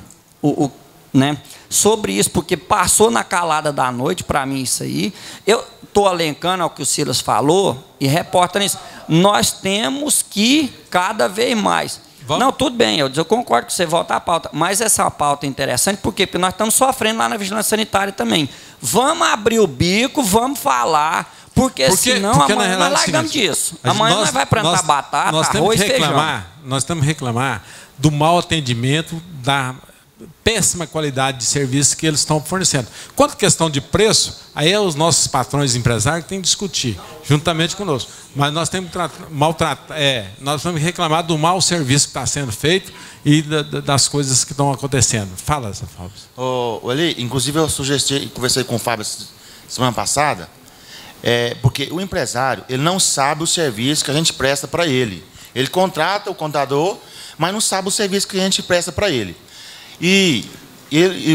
né, sobre isso, porque passou na calada da noite para mim isso aí. Eu estou alencando ao que o Silas falou e reporta nisso. Nós temos que cada vez mais. Não, tudo bem, eu concordo que você volta à pauta, mas essa é uma pauta interessante, por quê? Porque nós estamos sofrendo lá na vigilância sanitária também. Vamos abrir o bico, vamos falar, porque senão amanhã nós largamos disso. Amanhã nós vamos plantar batata, arroz e feijão. Nós temos que reclamar do mau atendimento, da péssima qualidade de serviço que eles estão fornecendo. Quanto à questão de preço, aí é os nossos patrões empresários que têm que discutir, juntamente conosco. Mas nós temos que nós temos que reclamar do mau serviço que está sendo feito e das coisas que estão acontecendo. Fala, Zé Fábio. Ali, inclusive eu sugeri, conversei com o Fábio semana passada, porque o empresário, ele não sabe o serviço que a gente presta para ele. Ele contrata o contador, mas não sabe o serviço que a gente presta para ele. E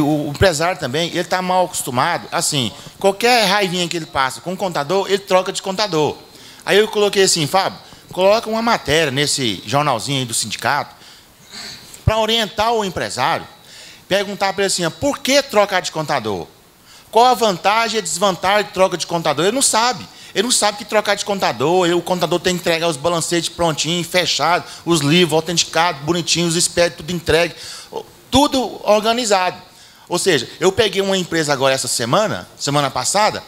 o empresário também, ele está mal acostumado, assim, qualquer raivinha que ele passa com o contador, ele troca de contador. Aí eu coloquei assim, Fábio, coloca uma matéria nesse jornalzinho aí do sindicato, para orientar o empresário, perguntar para ele assim, por que trocar de contador? Qual a vantagem e a desvantagem de troca de contador? Ele não sabe. Ele não sabe que trocar de contador, o contador tem que entregar os balancetes prontinhos, fechados, os livros autenticados, bonitinhos, os espédios, tudo entregue. Tudo organizado. Ou seja, eu peguei uma empresa agora essa semana passada,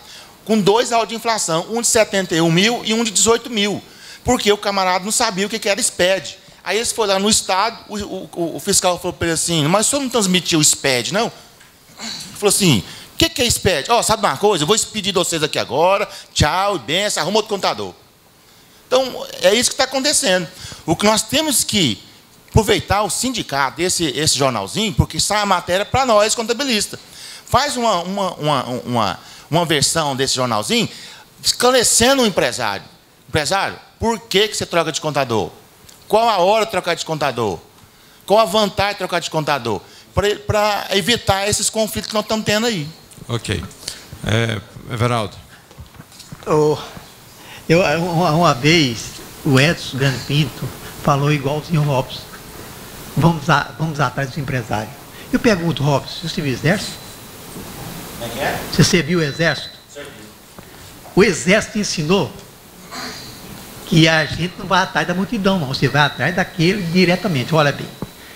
com 2 autos de inflação, um de 71 mil e um de 18 mil, porque o camarada não sabia o que era SPED. Aí eles foram lá no Estado, o fiscal falou para ele assim, mas o senhor não transmitiu o SPED, não? Ele falou assim, o que é SPED? Sabe uma coisa? Eu vou expedir de vocês aqui agora, tchau, e benção, arruma outro contador. Então, é isso que está acontecendo. O que nós temos que aproveitar o sindicato, esse jornalzinho, porque sai a matéria para nós, contabilistas. Faz uma versão desse jornalzinho, esclarecendo o empresário. Empresário, por que você troca de contador? Qual a hora de trocar de contador? Qual a vantagem de trocar de contador? Para evitar esses conflitos que nós estamos tendo aí. Ok. Everaldo. Uma vez, o Edson Grande Pinto falou igual o senhor Robson. Vamos atrás dos empresários. Eu pergunto, Robson, você viu o exército? Como é que é? Você serviu o exército? O exército ensinou que a gente não vai atrás da multidão, não. Você vai atrás daquele diretamente. Olha bem,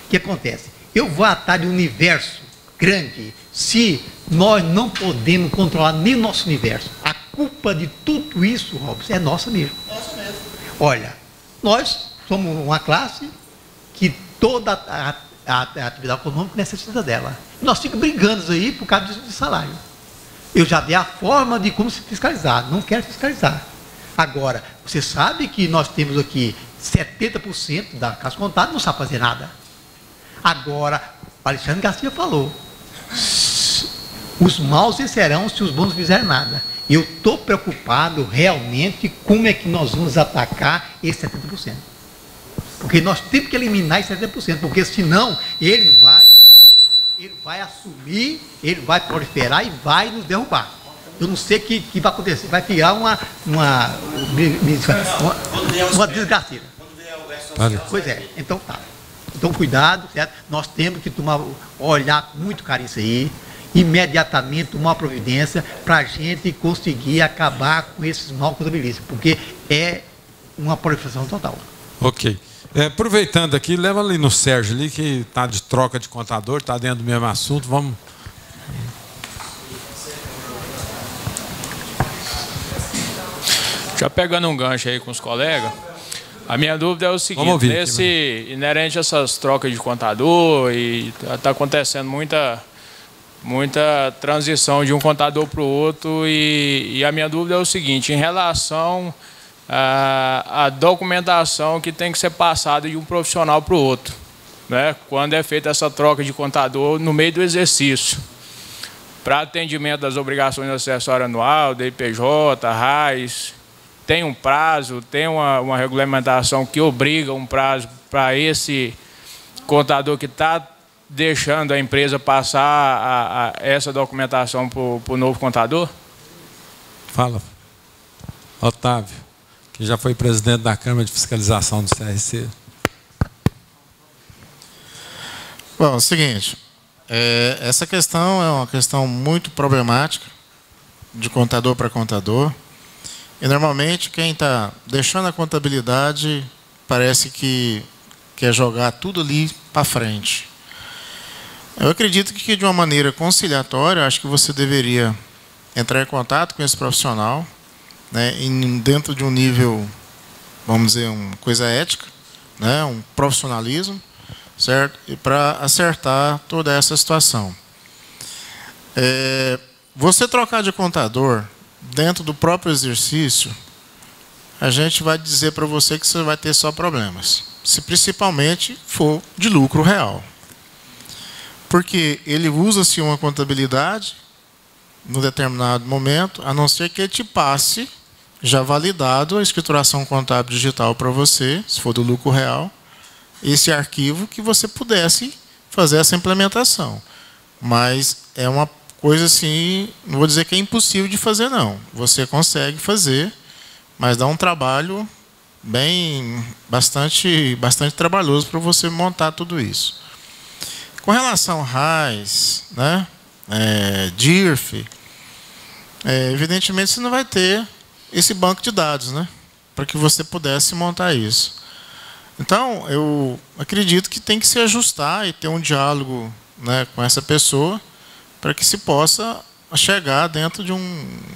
o que acontece? Eu vou atrás de um universo grande se nós não podemos controlar nem o nosso universo. A culpa de tudo isso, Robson, é nossa mesmo. Nossa mesmo. Olha, nós somos uma classe que toda a atividade econômica necessita dela. Nós ficamos brigando aí por causa de salário. Eu já dei a forma de como se fiscalizar. Não quero fiscalizar. Agora, você sabe que nós temos aqui 70% da Caixa Contábil não sabe fazer nada. Agora, o Alexandre Garcia falou, os maus vencerão se os bons não fizerem nada. Eu estou preocupado realmente como é que nós vamos atacar esse 70%. Porque nós temos que eliminar esse 70%, porque senão ele vai assumir, ele vai proliferar e vai nos derrubar. Eu não sei o que vai acontecer, vai criar uma desgraceira. Pois é, então tá. Então cuidado, certo? Nós temos que olhar muito carinho isso aí, imediatamente tomar providência para a gente conseguir acabar com esses mal contabilistas, porque é uma proliferação total. Ok. Aproveitando aqui, leva ali no Sérgio ali, que está de troca de contador, está dentro do mesmo assunto, vamos... Já pegando um gancho aí com os colegas, a minha dúvida é o seguinte, inerente a essas trocas de contador, e está acontecendo muita transição de um contador para o outro, e a minha dúvida é o seguinte, em relação à documentação que tem que ser passada de um profissional para o outro, né? Quando é feita essa troca de contador no meio do exercício, para atendimento das obrigações acessórias anual, DPJ, RAIS, tem um prazo, tem uma regulamentação que obriga um prazo para esse contador que está deixando a empresa passar essa documentação para o novo contador? Fala. Otávio, que já foi presidente da Câmara de Fiscalização do CRC. Bom, é o seguinte, essa questão é uma questão muito problemática, de contador para contador, e normalmente quem está deixando a contabilidade parece que quer jogar tudo ali para frente. Eu acredito que de uma maneira conciliatória, acho que você deveria entrar em contato com esse profissional, né, dentro de um nível, vamos dizer, uma coisa ética, né, um profissionalismo, certo? E para acertar toda essa situação. Você trocar de contador dentro do próprio exercício, a gente vai dizer para você que você vai ter só problemas, se principalmente for de lucro real. Porque ele usa-se uma contabilidade no determinado momento, a não ser que ele te passe já validado a escrituração contábil digital para você, se for do lucro real, esse arquivo que você pudesse fazer essa implementação. Mas é uma coisa assim, não vou dizer que é impossível de fazer, não. Você consegue fazer, mas dá um trabalho bastante trabalhoso para você montar tudo isso. Com relação a RAIS, né, DIRF, evidentemente você não vai ter esse banco de dados, né, para que você pudesse montar isso. Então, eu acredito que tem que se ajustar e ter um diálogo, né, com essa pessoa para que se possa chegar dentro de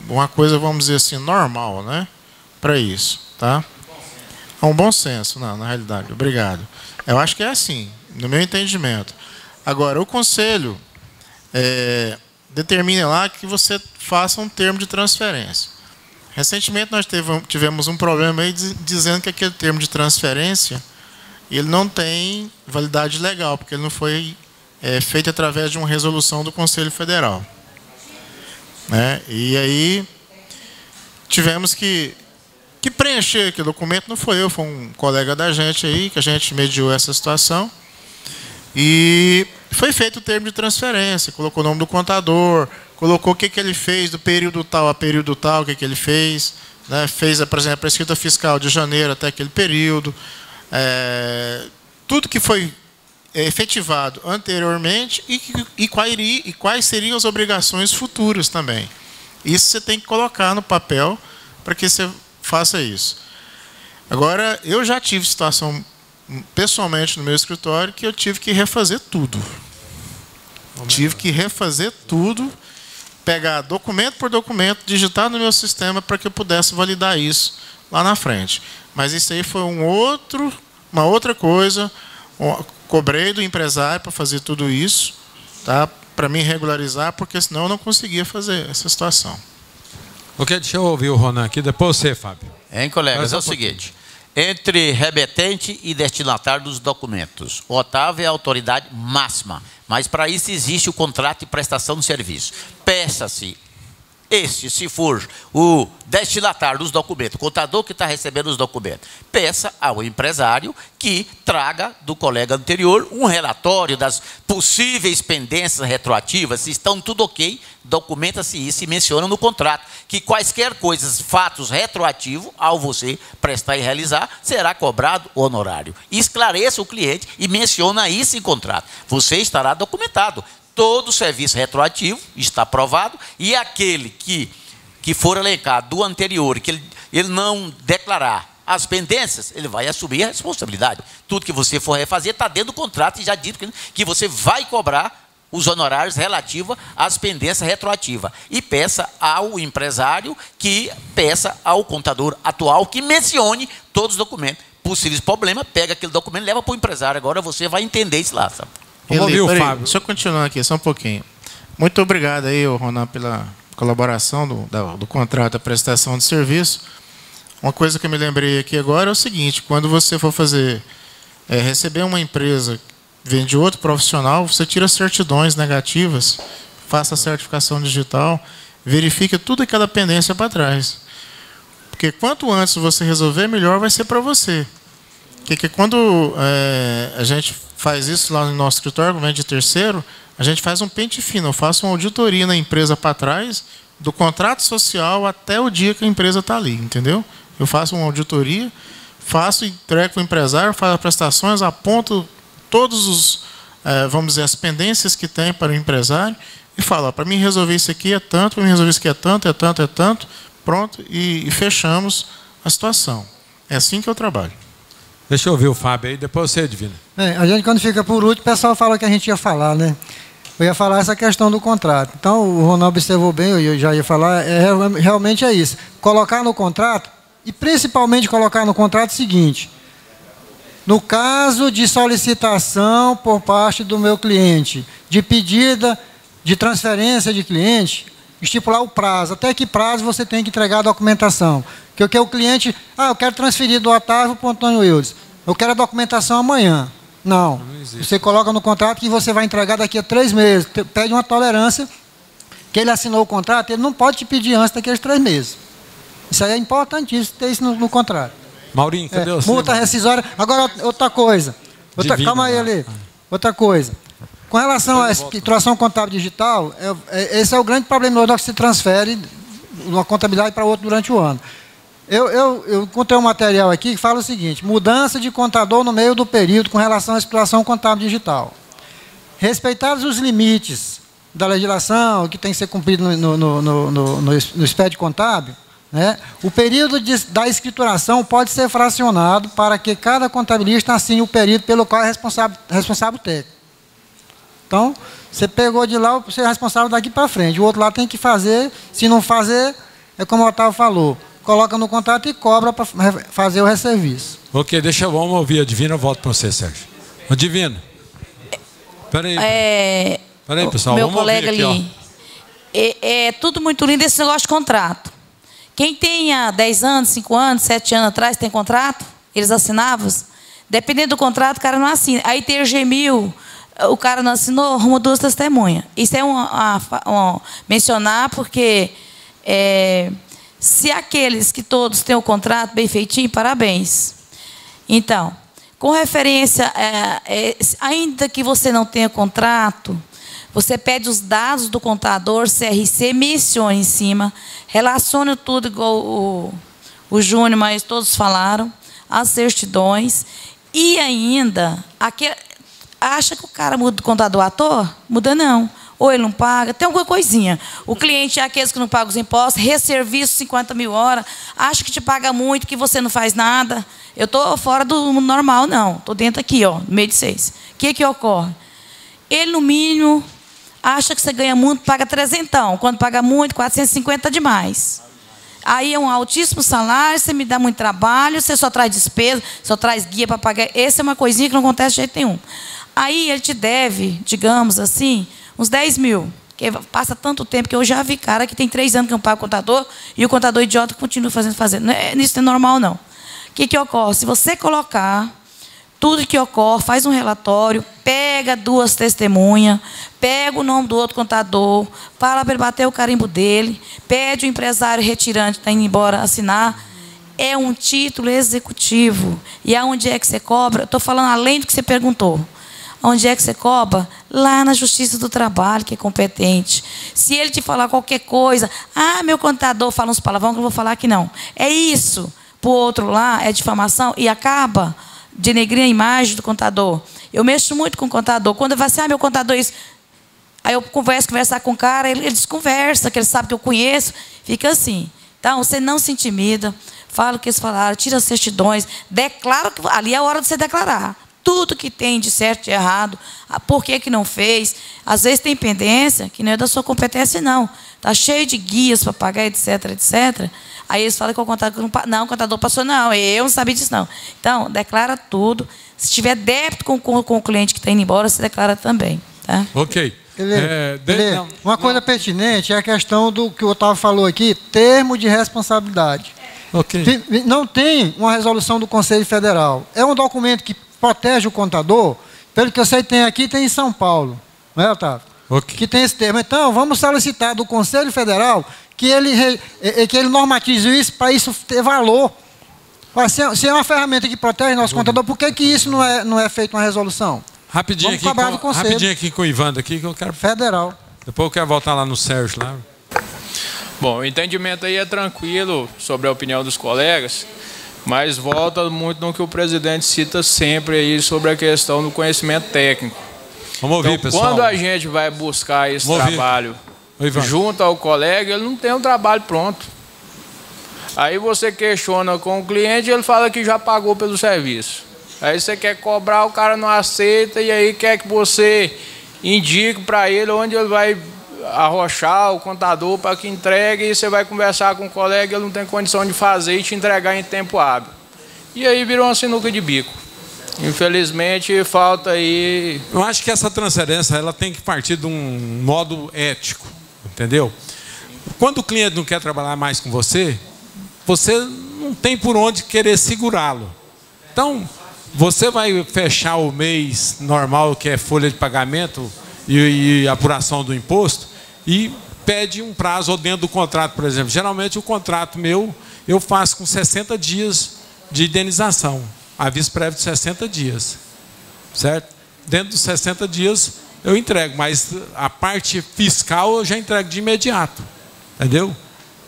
uma coisa, vamos dizer assim, normal, né, para isso. Tá? Um bom senso, não, na realidade. Obrigado. Eu acho que é assim, no meu entendimento. Agora, o conselho determina lá que você faça um termo de transferência. Recentemente nós tivemos um problema aí dizendo que aquele termo de transferência ele não tem validade legal, porque ele não foi feito através de uma resolução do Conselho Federal. Né? E aí tivemos que preencher aquele documento, não foi eu, foi um colega da gente aí, que a gente mediou essa situação. E foi feito o termo de transferência, colocou o nome do contador, colocou o que ele fez do período tal a período tal, o que ele fez, né? Fez, por exemplo, a escrita fiscal de janeiro até aquele período, tudo que foi efetivado anteriormente e quais seriam as obrigações futuras também. Isso você tem que colocar no papel para que você faça isso. Agora, eu já tive situação pessoalmente no meu escritório que eu tive que refazer tudo. Tive que refazer tudo, pegar documento por documento, digitar no meu sistema para que eu pudesse validar isso lá na frente. Mas isso aí foi uma outra coisa. Cobrei do empresário para fazer tudo isso, tá? Para me regularizar, porque senão eu não conseguia fazer essa situação. Ok, deixa eu ouvir o Ronan aqui, depois você, Fábio. Colegas, é o seguinte. Entre remetente e destinatário dos documentos, o Otávio é a autoridade máxima, mas para isso existe o contrato de prestação de serviço. Peça-se, se for o destinatário dos documentos, o contador que está recebendo os documentos, peça ao empresário que traga do colega anterior um relatório das possíveis pendências retroativas, se estão tudo ok, documenta-se isso e menciona no contrato que quaisquer coisas, fatos retroativos, ao você prestar e realizar, será cobrado honorário. Esclareça o cliente e menciona isso em contrato. Você estará documentado. Todo serviço retroativo está aprovado e aquele que for elencado do anterior, que ele não declarar as pendências, ele vai assumir a responsabilidade. Tudo que você for refazer está dentro do contrato e já dito que você vai cobrar os honorários relativos às pendências retroativas. E peça ao empresário que peça ao contador atual que mencione todos os documentos. Possíveis problemas, pega aquele documento e leva para o empresário. Agora você vai entender isso lá, sabe? Vamos ouvir o Fábio. Deixa eu continuar aqui, só um pouquinho. Muito obrigado aí, Ronan, pela colaboração do contrato da prestação de serviço. Uma coisa que eu me lembrei aqui agora é o seguinte: quando você for receber uma empresa que vem de outro profissional, você tira certidões negativas, faça a certificação digital, verifique tudo aquela pendência para trás. Porque quanto antes você resolver, melhor vai ser para você. Porque quando a gente faz isso lá no nosso escritório, vem de terceiro, a gente faz um pente fino. Eu faço uma auditoria na empresa para trás, do contrato social até o dia que a empresa está ali, entendeu? Eu faço uma auditoria, entrego para o empresário, faço as prestações, aponto todos os, vamos dizer, as pendências que tem para o empresário e falo, para mim resolver isso aqui é tanto, para mim resolver isso aqui é tanto, pronto, e fechamos a situação. É assim que eu trabalho. Deixa eu ouvir o Fábio aí, depois você, Divina. A gente, quando fica por último, o pessoal fala que a gente ia falar, né? Eu ia falar essa questão do contrato. Então, o Ronaldo observou bem, eu já ia falar, realmente é isso. Colocar no contrato, e principalmente colocar no contrato o seguinte: no caso de solicitação por parte do meu cliente, de pedida de transferência de cliente, estipular o prazo. Até que prazo você tem que entregar a documentação. Porque o cliente, eu quero transferir do Otávio para o Antônio Eudes. Eu quero a documentação amanhã. Não. Você coloca no contrato que você vai entregar daqui a 3 meses. Pede uma tolerância, que ele assinou o contrato, ele não pode te pedir antes daqueles 3 meses. Isso aí é importantíssimo, ter isso no contrato. Maurinho, cadê você? Multa rescisória. Agora, outra coisa. Calma aí, Ale. Outra coisa. Com relação à escrituração contábil digital, esse é o grande problema que se transfere de uma contabilidade para outra durante o ano. Eu encontrei um material aqui que fala o seguinte: mudança de contador no meio do período com relação à escrituração contábil digital. Respeitados os limites da legislação que tem que ser cumprido no SPED contábil, né, o período da escrituração pode ser fracionado para que cada contabilista assine o período pelo qual é responsável técnico. Então, você pegou de lá, você é responsável daqui para frente. O outro lá tem que fazer. Se não fazer, é como o Otávio falou, coloca no contrato e cobra para fazer o resserviço. Ok, vamos ouvir a Divina, eu volto para você, Sérgio. Ô, Divina. Espera aí, pessoal, meu vamos colega ouvir aqui, ali. É tudo muito lindo esse negócio de contrato. Quem tem há 10 anos, 5 anos, 7 anos atrás, tem contrato? Eles assinavam? Dependendo do contrato, o cara não assina. Aí tem G1000, o cara não assinou, arruma 2 testemunhas. Isso é mencionar porque se aqueles que todos têm o contrato bem feitinho, parabéns. Então, com referência, ainda que você não tenha contrato, você pede os dados do contador, CRC, mencione em cima, relacione tudo igual o Júnior, mas todos falaram, as certidões, e ainda, acha que o cara muda o contador à toa? Muda não. Ou ele não paga, tem alguma coisinha. O cliente é aqueles que não pagam os impostos, resserviço 50 mil horas, acha que te paga muito, que você não faz nada. Eu estou fora do normal, não. Estou dentro aqui, no meio de 6. O que ocorre? Ele, no mínimo, acha que você ganha muito, paga 300. Quando paga muito, 450 demais. Aí é um altíssimo salário, você me dá muito trabalho, você só traz despesa, só traz guia para pagar. Essa é uma coisinha que não acontece de jeito nenhum. Aí ele te deve, digamos assim, uns 10 mil. Porque passa tanto tempo que eu já vi cara que tem 3 anos que não paga o contador e o contador idiota continua fazendo. Isso não é normal, não. O que ocorre? Se você colocar tudo que ocorre, faz um relatório, pega 2 testemunhas, pega o nome do outro contador, fala para ele bater o carimbo dele, pede o empresário retirante, está indo embora, assinar. É um título executivo. E aonde é que você cobra? Estou falando além do que você perguntou. Onde é que você cobra? Lá na Justiça do Trabalho, que é competente. Se ele te falar qualquer coisa, meu contador fala uns palavrões que eu não vou falar aqui não. É isso. Para o outro lá, é difamação e acaba denegrir a imagem do contador. Eu mexo muito com o contador. Quando eu falo assim, meu contador é isso. Aí eu conversar com o cara, ele desconversa, que ele sabe que eu conheço. Fica assim. Então, você não se intimida. Fala o que eles falaram, tira as certidões, declara que ali é a hora de você declarar. Tudo que tem de certo e errado, por que não fez. Às vezes tem pendência que não é da sua competência, não. Está cheio de guias para pagar, etc, etc. Aí eles falam que o contador não, o contador passou, não, eu não sabia disso, não. Então, declara tudo. Se tiver débito com o cliente que está indo embora, você declara também. Tá? Ok. Uma coisa pertinente é a questão do que o Otávio falou aqui, termo de responsabilidade. Okay. Não tem uma resolução do Conselho Federal. É um documento que protege o contador, pelo que eu sei, tem aqui, tem em São Paulo. Não é, Otávio? Okay. Que tem esse termo. Então, vamos solicitar do Conselho Federal que ele normatize isso para isso ter valor. Se é uma ferramenta que protege nosso contador, por que isso não é feito uma resolução? Rapidinho aqui com o Ivandro aqui, que eu quero... Federal. Depois eu quero voltar lá no Sérgio. Lá. Bom, o entendimento aí é tranquilo sobre a opinião dos colegas, mas volta muito no que o presidente cita sempre aí sobre a questão do conhecimento técnico. Vamos ouvir, então, pessoal. quando a gente vai buscar esse trabalho junto ao colega, ele não tem um trabalho pronto. Aí você questiona com o cliente, ele fala que já pagou pelo serviço. Aí você quer cobrar, o cara não aceita, e aí quer que você indique para ele onde ele vai arrochar o contador para que entregue, e você vai conversar com o colega, ele não tem condição de fazer e te entregar em tempo hábil. E aí virou uma sinuca de bico. Infelizmente, falta aí... Eu acho que essa transferência ela tem que partir de um modo ético, entendeu? Quando o cliente não quer trabalhar mais com você, você não tem por onde querer segurá-lo. Então, você vai fechar o mês normal, que é folha de pagamento e apuração do imposto, e pede um prazo ou dentro do contrato, por exemplo. Geralmente, o contrato meu, eu faço com 60 dias de indenização. Aviso prévio de 60 dias. Certo? Dentro dos 60 dias, eu entrego. Mas a parte fiscal, eu já entrego de imediato. Entendeu?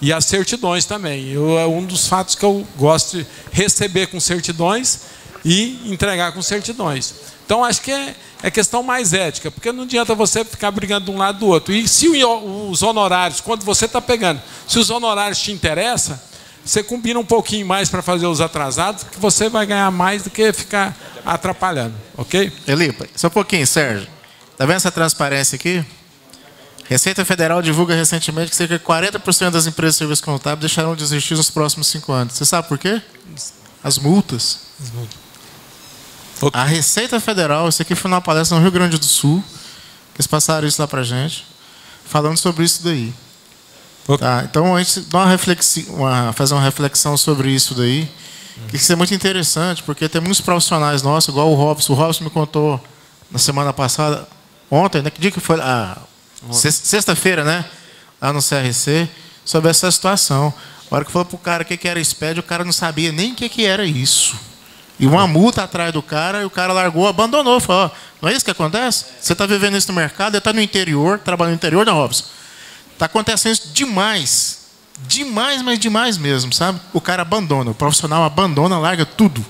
E as certidões também. É um dos fatos que eu gosto de receber com certidões e entregar com certidões. Então, acho que é questão mais ética, porque não adianta você ficar brigando de um lado do outro. E se os honorários, quando você está pegando, se os honorários te interessam, você combina um pouquinho mais para fazer os atrasados, que você vai ganhar mais do que ficar atrapalhando, ok? Elipa, só um pouquinho, Sérgio. Está vendo essa transparência aqui? Receita Federal divulga recentemente que cerca de 40% das empresas de serviço contábil deixarão de existir nos próximos 5 anos. Você sabe por quê? As multas. A Receita Federal, isso aqui foi numa palestra no Rio Grande do Sul, que eles passaram isso lá para a gente, falando sobre isso daí. Tá, então, a gente dá fazer uma reflexão sobre isso daí, que isso é muito interessante, porque tem muitos profissionais nossos, igual o Robson. O Robson me contou na semana passada, ontem, né? Que dia que foi? Sexta-feira, né? Lá no CRC, sobre essa situação. A hora que falou para o cara o que era SPED, o cara não sabia nem o que era isso. E uma multa atrás do cara, e o cara largou, abandonou. Falou, ó, não é isso que acontece? Você está vivendo isso no mercado, ele está no interior, trabalhando no interior, né, Robson? Está acontecendo isso demais. Demais, mas demais mesmo, sabe? O cara abandona, o profissional abandona, larga tudo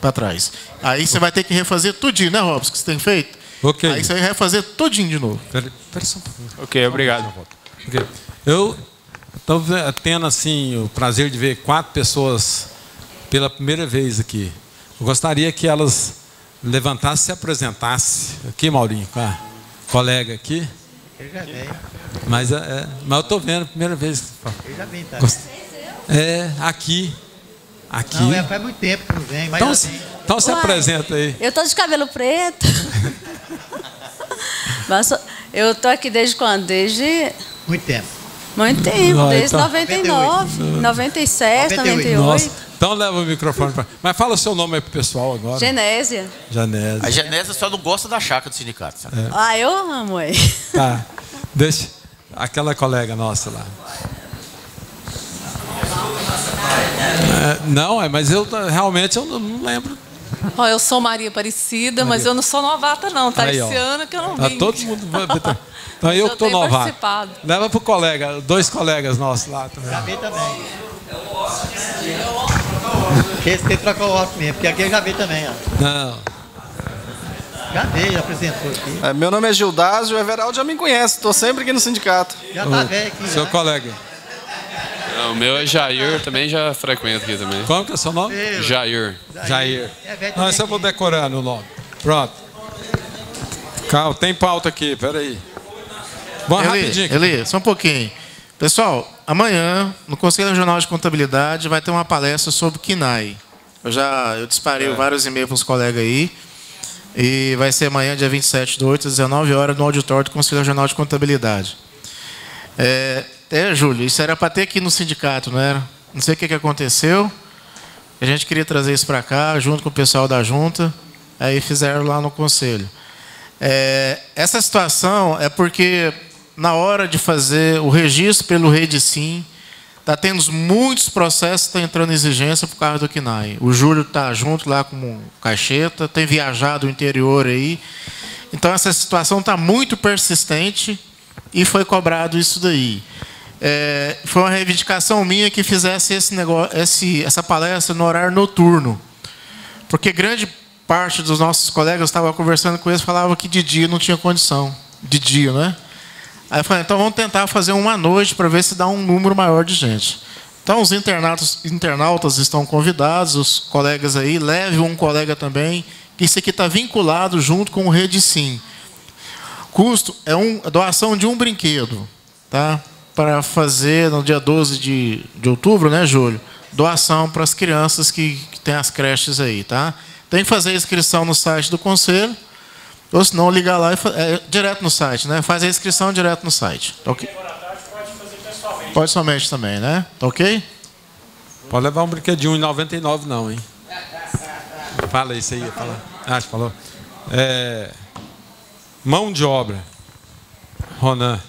para trás. Aí você vai ter que refazer tudinho, né, Robson, que você tem feito? Ok. Aí você vai refazer tudinho de novo. Pera só um pouquinho. Ok, obrigado. Okay. Eu estou tendo assim, o prazer de ver 4 pessoas pela primeira vez aqui. Eu gostaria que elas levantassem e se apresentassem. Aqui, Maurinho, com a colega aqui. Eu já venho. Mas eu estou vendo a primeira vez. Eu já venho também. Aqui. Não, faz muito tempo que não vem, mas então se apresenta aí. Eu tô de cabelo preto. Mas eu tô aqui desde quando? Desde... Muito tempo. Muito tempo, desde então, 99, 97, 98. Nossa. Então leva o microfone para... Mas fala o seu nome aí pro pessoal agora. Genésia. A Genésia só não gosta da chácara do sindicato. Sabe? Eu amo ele. Tá. Deixa aquela colega nossa lá. Não, mas eu realmente não lembro. Eu sou Maria Aparecida, mas eu não sou novata, não. Tá aí, esse ano que eu não vim. Todo mundo. Então eu que estou novato. Leva pro colega, 2 colegas nossos lá também. Já vi também. Esse tem que trocar o óculos mesmo, porque aqui eu já vi também, ó. Não. Já veio, já apresentou aqui. Meu nome é Gildásio, o Everaldo já me conhece, estou sempre aqui no sindicato. Já tá velho aqui. Seu colega. O meu é Jair, também já frequento aqui também. Como que é o seu nome? Jair. Jair. Não, esse eu vou decorando o nome. Pronto. Calma, tem pauta aqui, peraí. Vamos rapidinho. Eli, só um pouquinho. Pessoal, amanhã, no Conselho Regional de Contabilidade, vai ter uma palestra sobre KNAI. Eu disparei vários e-mails para os colegas aí. E vai ser amanhã, dia 27/8, às 19 horas, no auditório do Conselho Regional de Contabilidade. Júlio, isso era para ter aqui no sindicato, não era? Não sei o que aconteceu. A gente queria trazer isso para cá, junto com o pessoal da junta. Aí fizeram lá no conselho. Essa situação é porque, na hora de fazer o registro pelo REDICIM, está tendo muitos processos, está entrando exigência por causa do KNAI. O Júlio está junto lá com o Caixeta, tem viajado o interior aí. Então, essa situação está muito persistente e foi cobrado isso daí. foi uma reivindicação minha que fizesse essa palestra no horário noturno. Porque grande parte dos nossos colegas, estava conversando com eles, falava que de dia não tinha condição. De dia, né? Aí eu falei, então vamos tentar fazer uma noite para ver se dá um número maior de gente. Então os internautas estão convidados, os colegas aí, leve um colega também, que isso aqui está vinculado junto com o Rede Sim. Custo é a doação de um brinquedo, tá? Para fazer no dia 12 de outubro, né, Júlio? Doação para as crianças que tem as creches aí, tá? Tem que fazer a inscrição no site do Conselho, ou se não, ligar lá direto no site, né? Faz a inscrição direto no site. Tá ok? Pode somente também, né? Tá ok? Pode levar um brinquedinho em 99 não, hein? Fala isso aí. Fala. Você falou. Mão de obra. Ronan.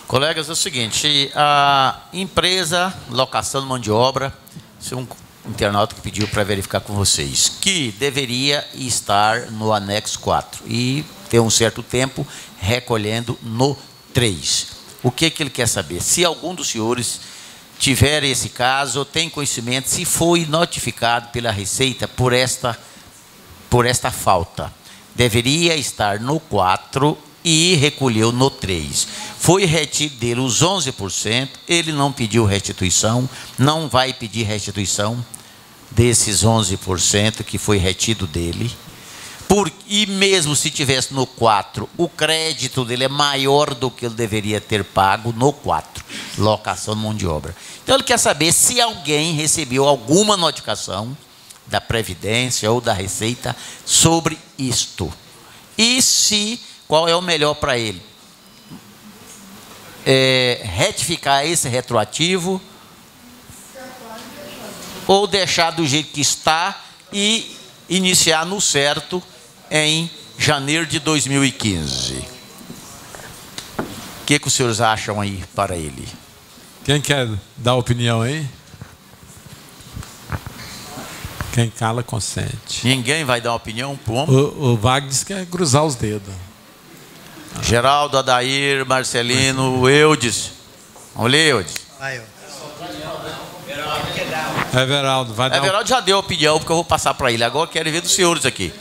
Colegas, é o seguinte, a empresa, locação de mão de obra, isso é um internauta que pediu para verificar com vocês, que deveria estar no anexo 4 e ter um certo tempo recolhendo no 3. O que ele quer saber? Se algum dos senhores tiver esse caso, tem conhecimento, se foi notificado pela Receita por esta falta. Deveria estar no 4 e recolheu no 3. Foi retido dele os 11%, ele não pediu restituição, não vai pedir restituição desses 11% que foi retido dele. E mesmo se tivesse no 4, o crédito dele é maior do que ele deveria ter pago no 4, locação de mão de obra. Então ele quer saber se alguém recebeu alguma notificação da Previdência ou da Receita sobre isto. E qual é o melhor para ele? Retificar esse retroativo ou deixar do jeito que está e iniciar no certo em janeiro de 2015. O que os senhores acham aí para ele? Quem quer dar opinião aí? Quem cala, consente. Ninguém vai dar opinião para o homem? O Wagner quer cruzar os dedos. Geraldo, Adair, Marcelino, Eudes. Vamos ler, Eudes. Everaldo, vai dar. Everaldo já deu opinião, porque eu vou passar para ele. Agora quero ver dos senhores aqui.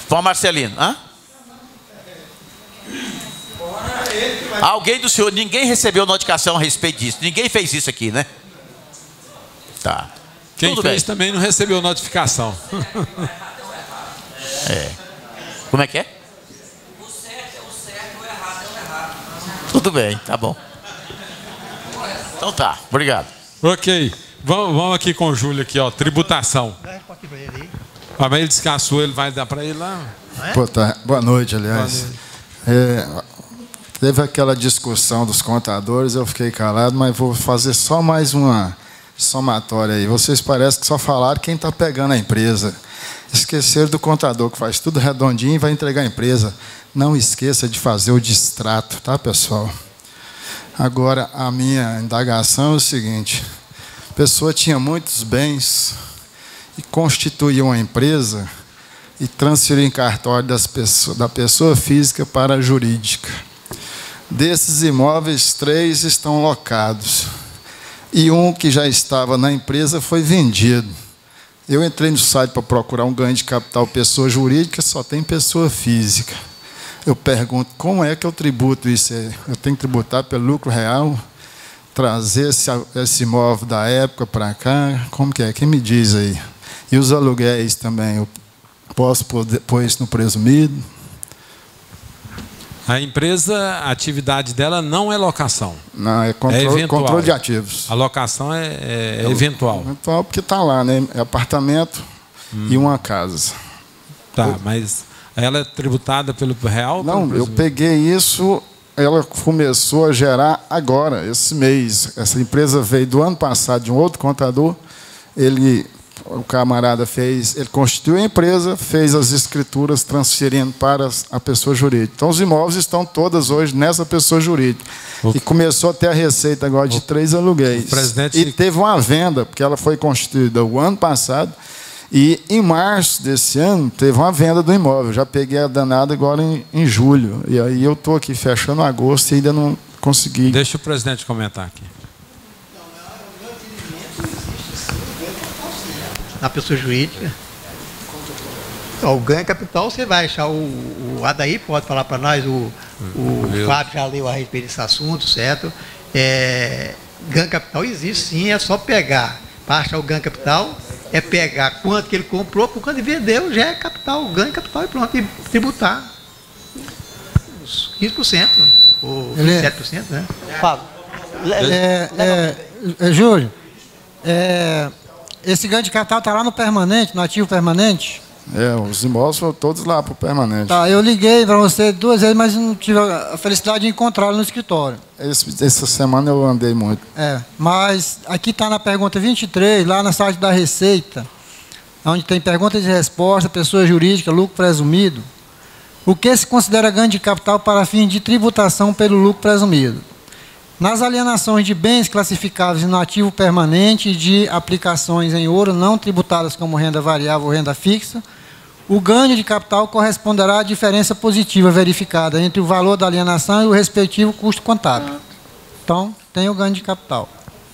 Então, Marcelino. Alguém do senhor, ninguém recebeu notificação a respeito disso. Ninguém fez isso aqui, né? Tá. Quem Tudo fez bem. também não recebeu notificação. Como é que é? O certo é o certo, o errado é o errado. Tudo bem, tá bom. Então tá, obrigado. Ok, vamos aqui com o Júlio aqui, ó, tributação. Mas ele descansou, ele vai dar para ele lá? Boa noite, aliás. Teve aquela discussão dos contadores, eu fiquei calado, mas vou fazer só mais uma somatória aí. Vocês parecem que só falaram quem está pegando a empresa. Esqueceram do contador, que faz tudo redondinho e vai entregar a empresa. Não esqueça de fazer o distrato, tá, pessoal? Agora, a minha indagação é o seguinte. A pessoa tinha muitos bens e constituiu uma empresa e transferiu em cartório da pessoa física para a jurídica. Desses imóveis, 3 estão locados. E um que já estava na empresa foi vendido. Eu entrei no site para procurar um ganho de capital pessoa jurídica, só tem pessoa física. Eu pergunto, como é que eu tributo isso? Eu tenho que tributar pelo lucro real? Trazer esse imóvel da época para cá? Como que é? Quem me diz aí? E os aluguéis também, eu posso pôr isso no presumido? A empresa, a atividade dela não é locação. Não, é controle de ativos. A locação é eventual. Eventual porque está lá, né? É apartamento e uma casa. Tá, mas ela é tributada pelo real? Não, eu peguei isso, ela começou a gerar agora, esse mês. Essa empresa veio do ano passado de um outro contador. O camarada ele constituiu a empresa, fez as escrituras transferindo para a pessoa jurídica. Então, os imóveis estão todas hoje nessa pessoa jurídica. E começou a ter a receita agora de 3 aluguéis. E teve uma venda, porque ela foi constituída o ano passado, e em março desse ano teve uma venda do imóvel. Já peguei a danada agora em julho. E aí eu estou aqui fechando agosto e ainda não conseguir. Deixa o presidente comentar aqui. Na pessoa jurídica. O ganho capital, você vai achar o Adair pode falar para nós, o Fábio já leu a respeito desse assunto, certo? Ganho capital existe sim, é só pegar. Para achar o ganho capital, é pegar quanto que ele comprou, por quanto ele vendeu, já é capital, ganho capital e pronto, e tributar os 15%, ou 27%, né? Fábio. Júlio, esse ganho de capital está lá no permanente, no ativo permanente? Os imóveis foram todos lá para o permanente. Tá, eu liguei para você 2 vezes, mas não tive a felicidade de encontrá-lo no escritório. Essa semana eu andei muito. Mas aqui está na pergunta 23, lá na site da Receita, onde tem perguntas e respostas, pessoa jurídica, lucro presumido. O que se considera ganho de capital para fins de tributação pelo lucro presumido? Nas alienações de bens classificáveis no ativo permanente e de aplicações em ouro não tributadas como renda variável ou renda fixa, o ganho de capital corresponderá à diferença positiva verificada entre o valor da alienação e o respectivo custo contábil. Então, tem o ganho de capital.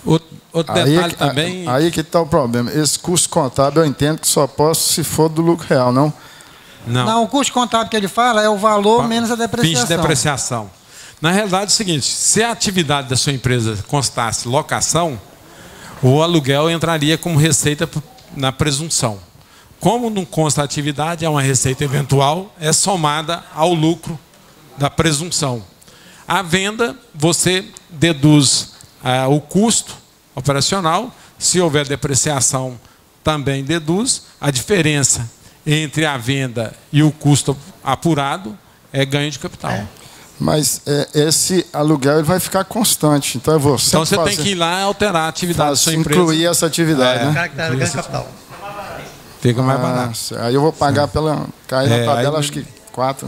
Outro detalhe também... Aí que está o problema. Esse custo contábil eu entendo que só posso se for do lucro real, não? Não, o custo contábil que ele fala é o valor menos a depreciação. Fins de depreciação. Na realidade é o seguinte, se a atividade da sua empresa constasse locação, o aluguel entraria como receita na presunção. Como não consta a atividade, é uma receita eventual, é somada ao lucro da presunção. A venda, você deduz o custo operacional, se houver depreciação, também deduz. A diferença entre a venda e o custo apurado é ganho de capital. Mas esse aluguel ele vai ficar constante. Então você tem que ir lá e alterar a atividade da sua empresa. Incluir essa atividade, né? Ganho capital. Fica mais barato. Aí eu vou pagar pela... Cair na tabela, acho que 4.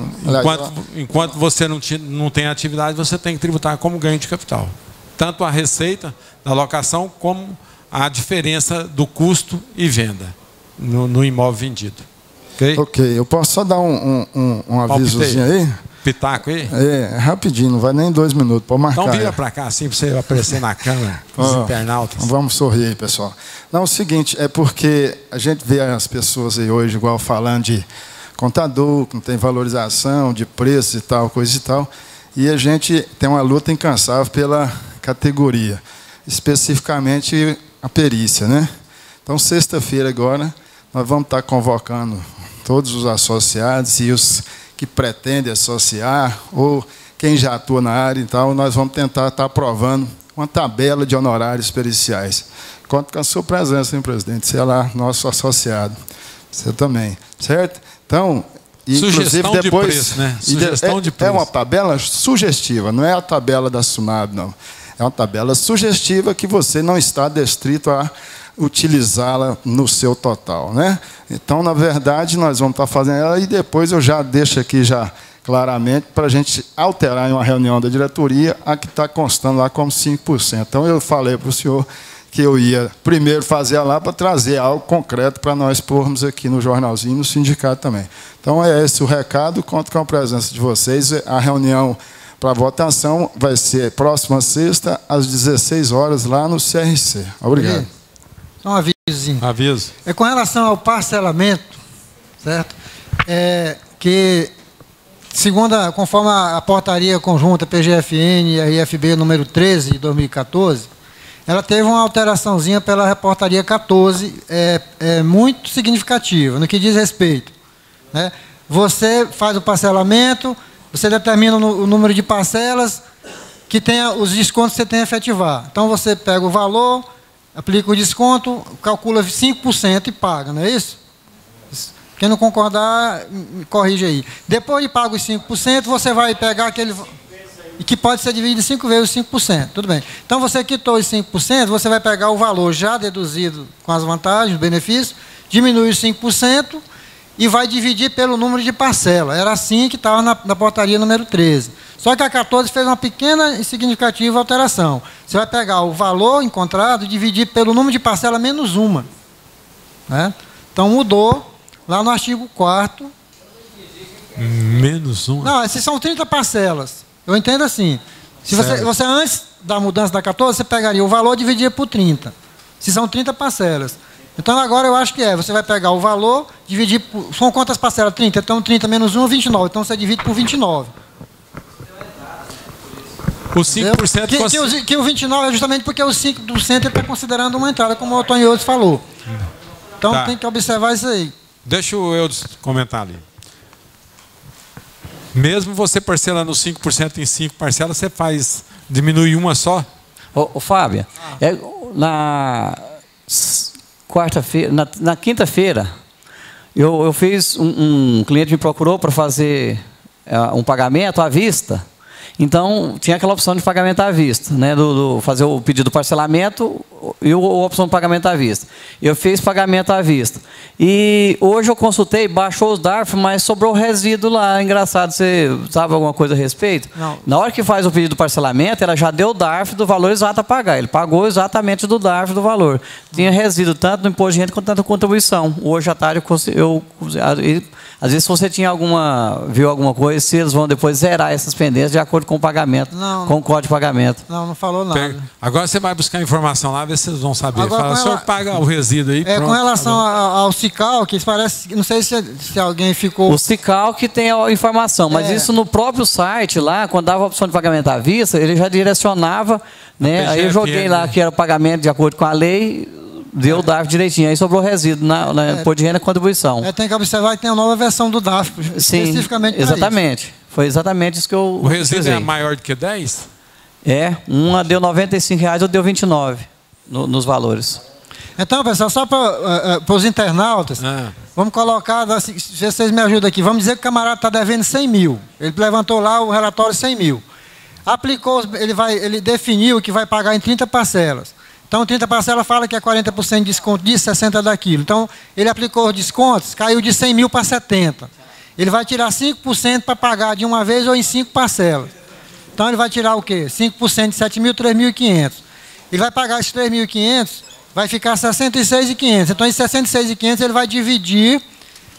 Enquanto você não tem atividade, você tem que tributar como ganho de capital. Tanto a receita da locação, como a diferença do custo e venda no imóvel vendido. Ok, eu posso só dar um avisozinho aí? Pitaco aí? Rapidinho, não vai nem 2 minutos, pode marcar. Então vira para cá, assim, para você aparecer na câmera, os internautas. Vamos sorrir aí, pessoal. Não, é o seguinte, é porque a gente vê as pessoas aí hoje, igual falando de contador, que não tem valorização, de preço e tal, coisa e tal, e a gente tem uma luta incansável pela categoria, especificamente a perícia, né? Então, sexta-feira agora, nós vamos estar convocando todos os associados e os que pretendem associar, ou quem já atua na área e tal, nós vamos tentar estar aprovando uma tabela de honorários periciais. Conto com a sua presença, hein, presidente? Você é lá, nosso associado. Você também, certo? Então, inclusive depois... de preço, né? Sugestão de preço. É uma tabela sugestiva, não é a tabela da SUNAB, não. É uma tabela sugestiva que você não está destrito a utilizá-la no seu total, né? Então, na verdade, nós vamos estar fazendo ela e depois eu já deixo aqui já claramente para a gente alterar em uma reunião da diretoria a que está constando lá como 5%. Então, eu falei para o senhor que eu ia primeiro fazer lá para trazer algo concreto para nós pormos aqui no jornalzinho e no sindicato também. Então, é esse o recado, conto com a presença de vocês. A reunião para votação vai ser próxima sexta, às 16 horas, lá no CRC. Obrigado. Só um avisozinho. Aviso. Com relação ao parcelamento, certo? Que, conforme a portaria conjunta PGFN e RFB número 13 de 2014, ela teve uma alteraçãozinha pela portaria 14, muito significativa, no que diz respeito, né? Você faz o parcelamento, você determina o número de parcelas que tenha os descontos que você tem a efetivar. Então, você pega o valor, aplica o desconto, calcula 5% e paga, não é isso? Quem não concordar, me corrige aí. Depois de pago os 5%, você vai pegar aquele... E que pode ser dividido em 5 vezes os 5%. Tudo bem. Então, você quitou os 5%, você vai pegar o valor já deduzido com as vantagens, os benefícios, diminui os 5% e vai dividir pelo número de parcela. Era assim que estava na portaria número 13. Só que a 14 fez uma pequena e significativa alteração. Você vai pegar o valor encontrado e dividir pelo número de parcela menos uma. Né? Então, mudou lá no artigo 4º. Menos uma? Não, essas são 30 parcelas. Eu entendo assim. Se você antes da mudança da 14, você pegaria o valor e dividiria por 30. Se são 30 parcelas. Então agora eu acho que você vai pegar o valor, dividir por... São quantas parcelas? 30. Então 30 menos 1 é 29. Então você divide por 29. O 5%... Que o 29 é justamente porque o 5% ele está considerando uma entrada, como o Antônio Eudes falou. Então tem que observar isso aí. Deixa o Eudes comentar ali. Mesmo você parcelando 5% em 5 parcelas, você diminui uma só? Ô Fábio, na quarta-feira, na quinta-feira, eu fiz, um cliente me procurou para fazer um pagamento à vista. Então, tinha aquela opção de pagamento à vista, né? Fazer o pedido do parcelamento e a opção de pagamento à vista. Eu fiz pagamento à vista. E hoje eu consultei, baixou os DARF, mas sobrou resíduo lá. Engraçado, você sabe alguma coisa a respeito? Não. Na hora que faz o pedido do parcelamento, ela já deu o DARF do valor exato a pagar. Ele pagou exatamente do DARF do valor. Tinha resíduo tanto no imposto de renda quanto na contribuição. Hoje à tarde às vezes, se você viu alguma coisa, se eles vão depois zerar essas pendências de acordo com o pagamento, com o código de pagamento. Não falou nada. Agora você vai buscar informação lá, ver se eles vão saber. Fala, o senhor paga o resíduo aí. Com relação ao CICAL, que parece, não sei se alguém ficou... O CICAL que tem a informação, mas isso no próprio site lá, quando dava a opção de pagamento à vista, ele já direcionava, né? Aí eu joguei lá que era o pagamento de acordo com a lei. Deu o DARF direitinho, aí sobrou resíduo na imposto de renda e contribuição. Tem que observar que tem a nova versão do DARF, especificamente para exatamente. Isso. Foi exatamente isso que eu O resíduo é maior do que 10? Uma deu R$95, outra deu 29 nos valores. Então, pessoal, só para os internautas, vamos colocar, se vocês me ajudam aqui, vamos dizer que o camarada está devendo 100 mil. Ele levantou lá o relatório 100 mil. Aplicou, ele definiu que vai pagar em 30 parcelas. Então, 30 parcelas fala que é 40% de desconto de 60 daquilo. Então, ele aplicou os descontos, caiu de 100 mil para 70. Ele vai tirar 5% para pagar de uma vez ou em 5 parcelas. Então, ele vai tirar o quê? 5% de 7 mil, 3.500. Ele vai pagar esses 3.500, vai ficar 66.500. Então, esses 66.500 ele vai dividir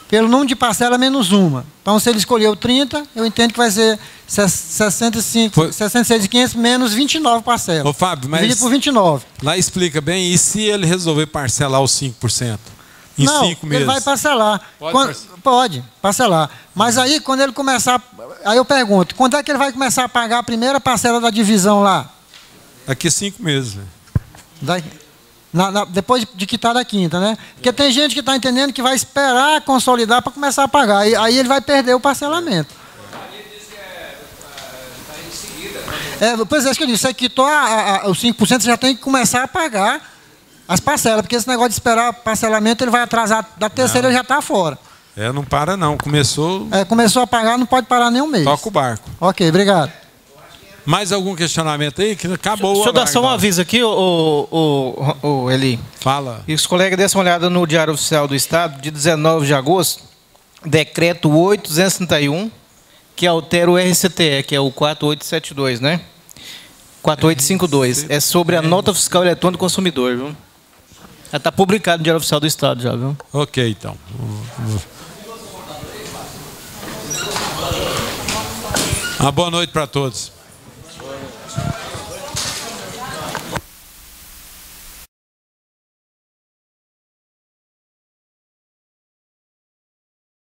pelo número de parcela menos uma. Então, se ele escolheu 30, eu entendo que vai ser 66.500 menos 29 parcelas. Ô, Fábio, mas divide por 29. Lá explica bem, e se ele resolver parcelar os 5%? Em 5 meses? Ele vai parcelar. Pode parcelar. Mas aí, quando ele começar... Aí eu pergunto, quando é que ele vai começar a pagar a primeira parcela da divisão lá? Daqui a 5 meses. Depois de quitar da quinta, né? Porque tem gente que está entendendo que vai esperar consolidar para começar a pagar. Aí ele vai perder o parcelamento. Pois é, isso que eu disse. Você quitou os 5%, você já tem que começar a pagar as parcelas. Porque esse negócio de esperar parcelamento, ele vai atrasar. Da terceira ele já está fora. Não para não. Começou a pagar, não pode parar nem um mês. Toca o barco. Ok, obrigado. Mais algum questionamento aí? Que acabou. Deixa eu dar só um aviso aqui, Eli. Fala. E os colegas dessem uma olhada no Diário Oficial do Estado, de 19 de agosto, decreto 8.231, que altera o RCTE, que é o 4872, né? 4852. É sobre a nota fiscal eletrônica do consumidor, viu? Já está publicado no Diário Oficial do Estado, já, viu? Ok, então. Uma boa noite para todos.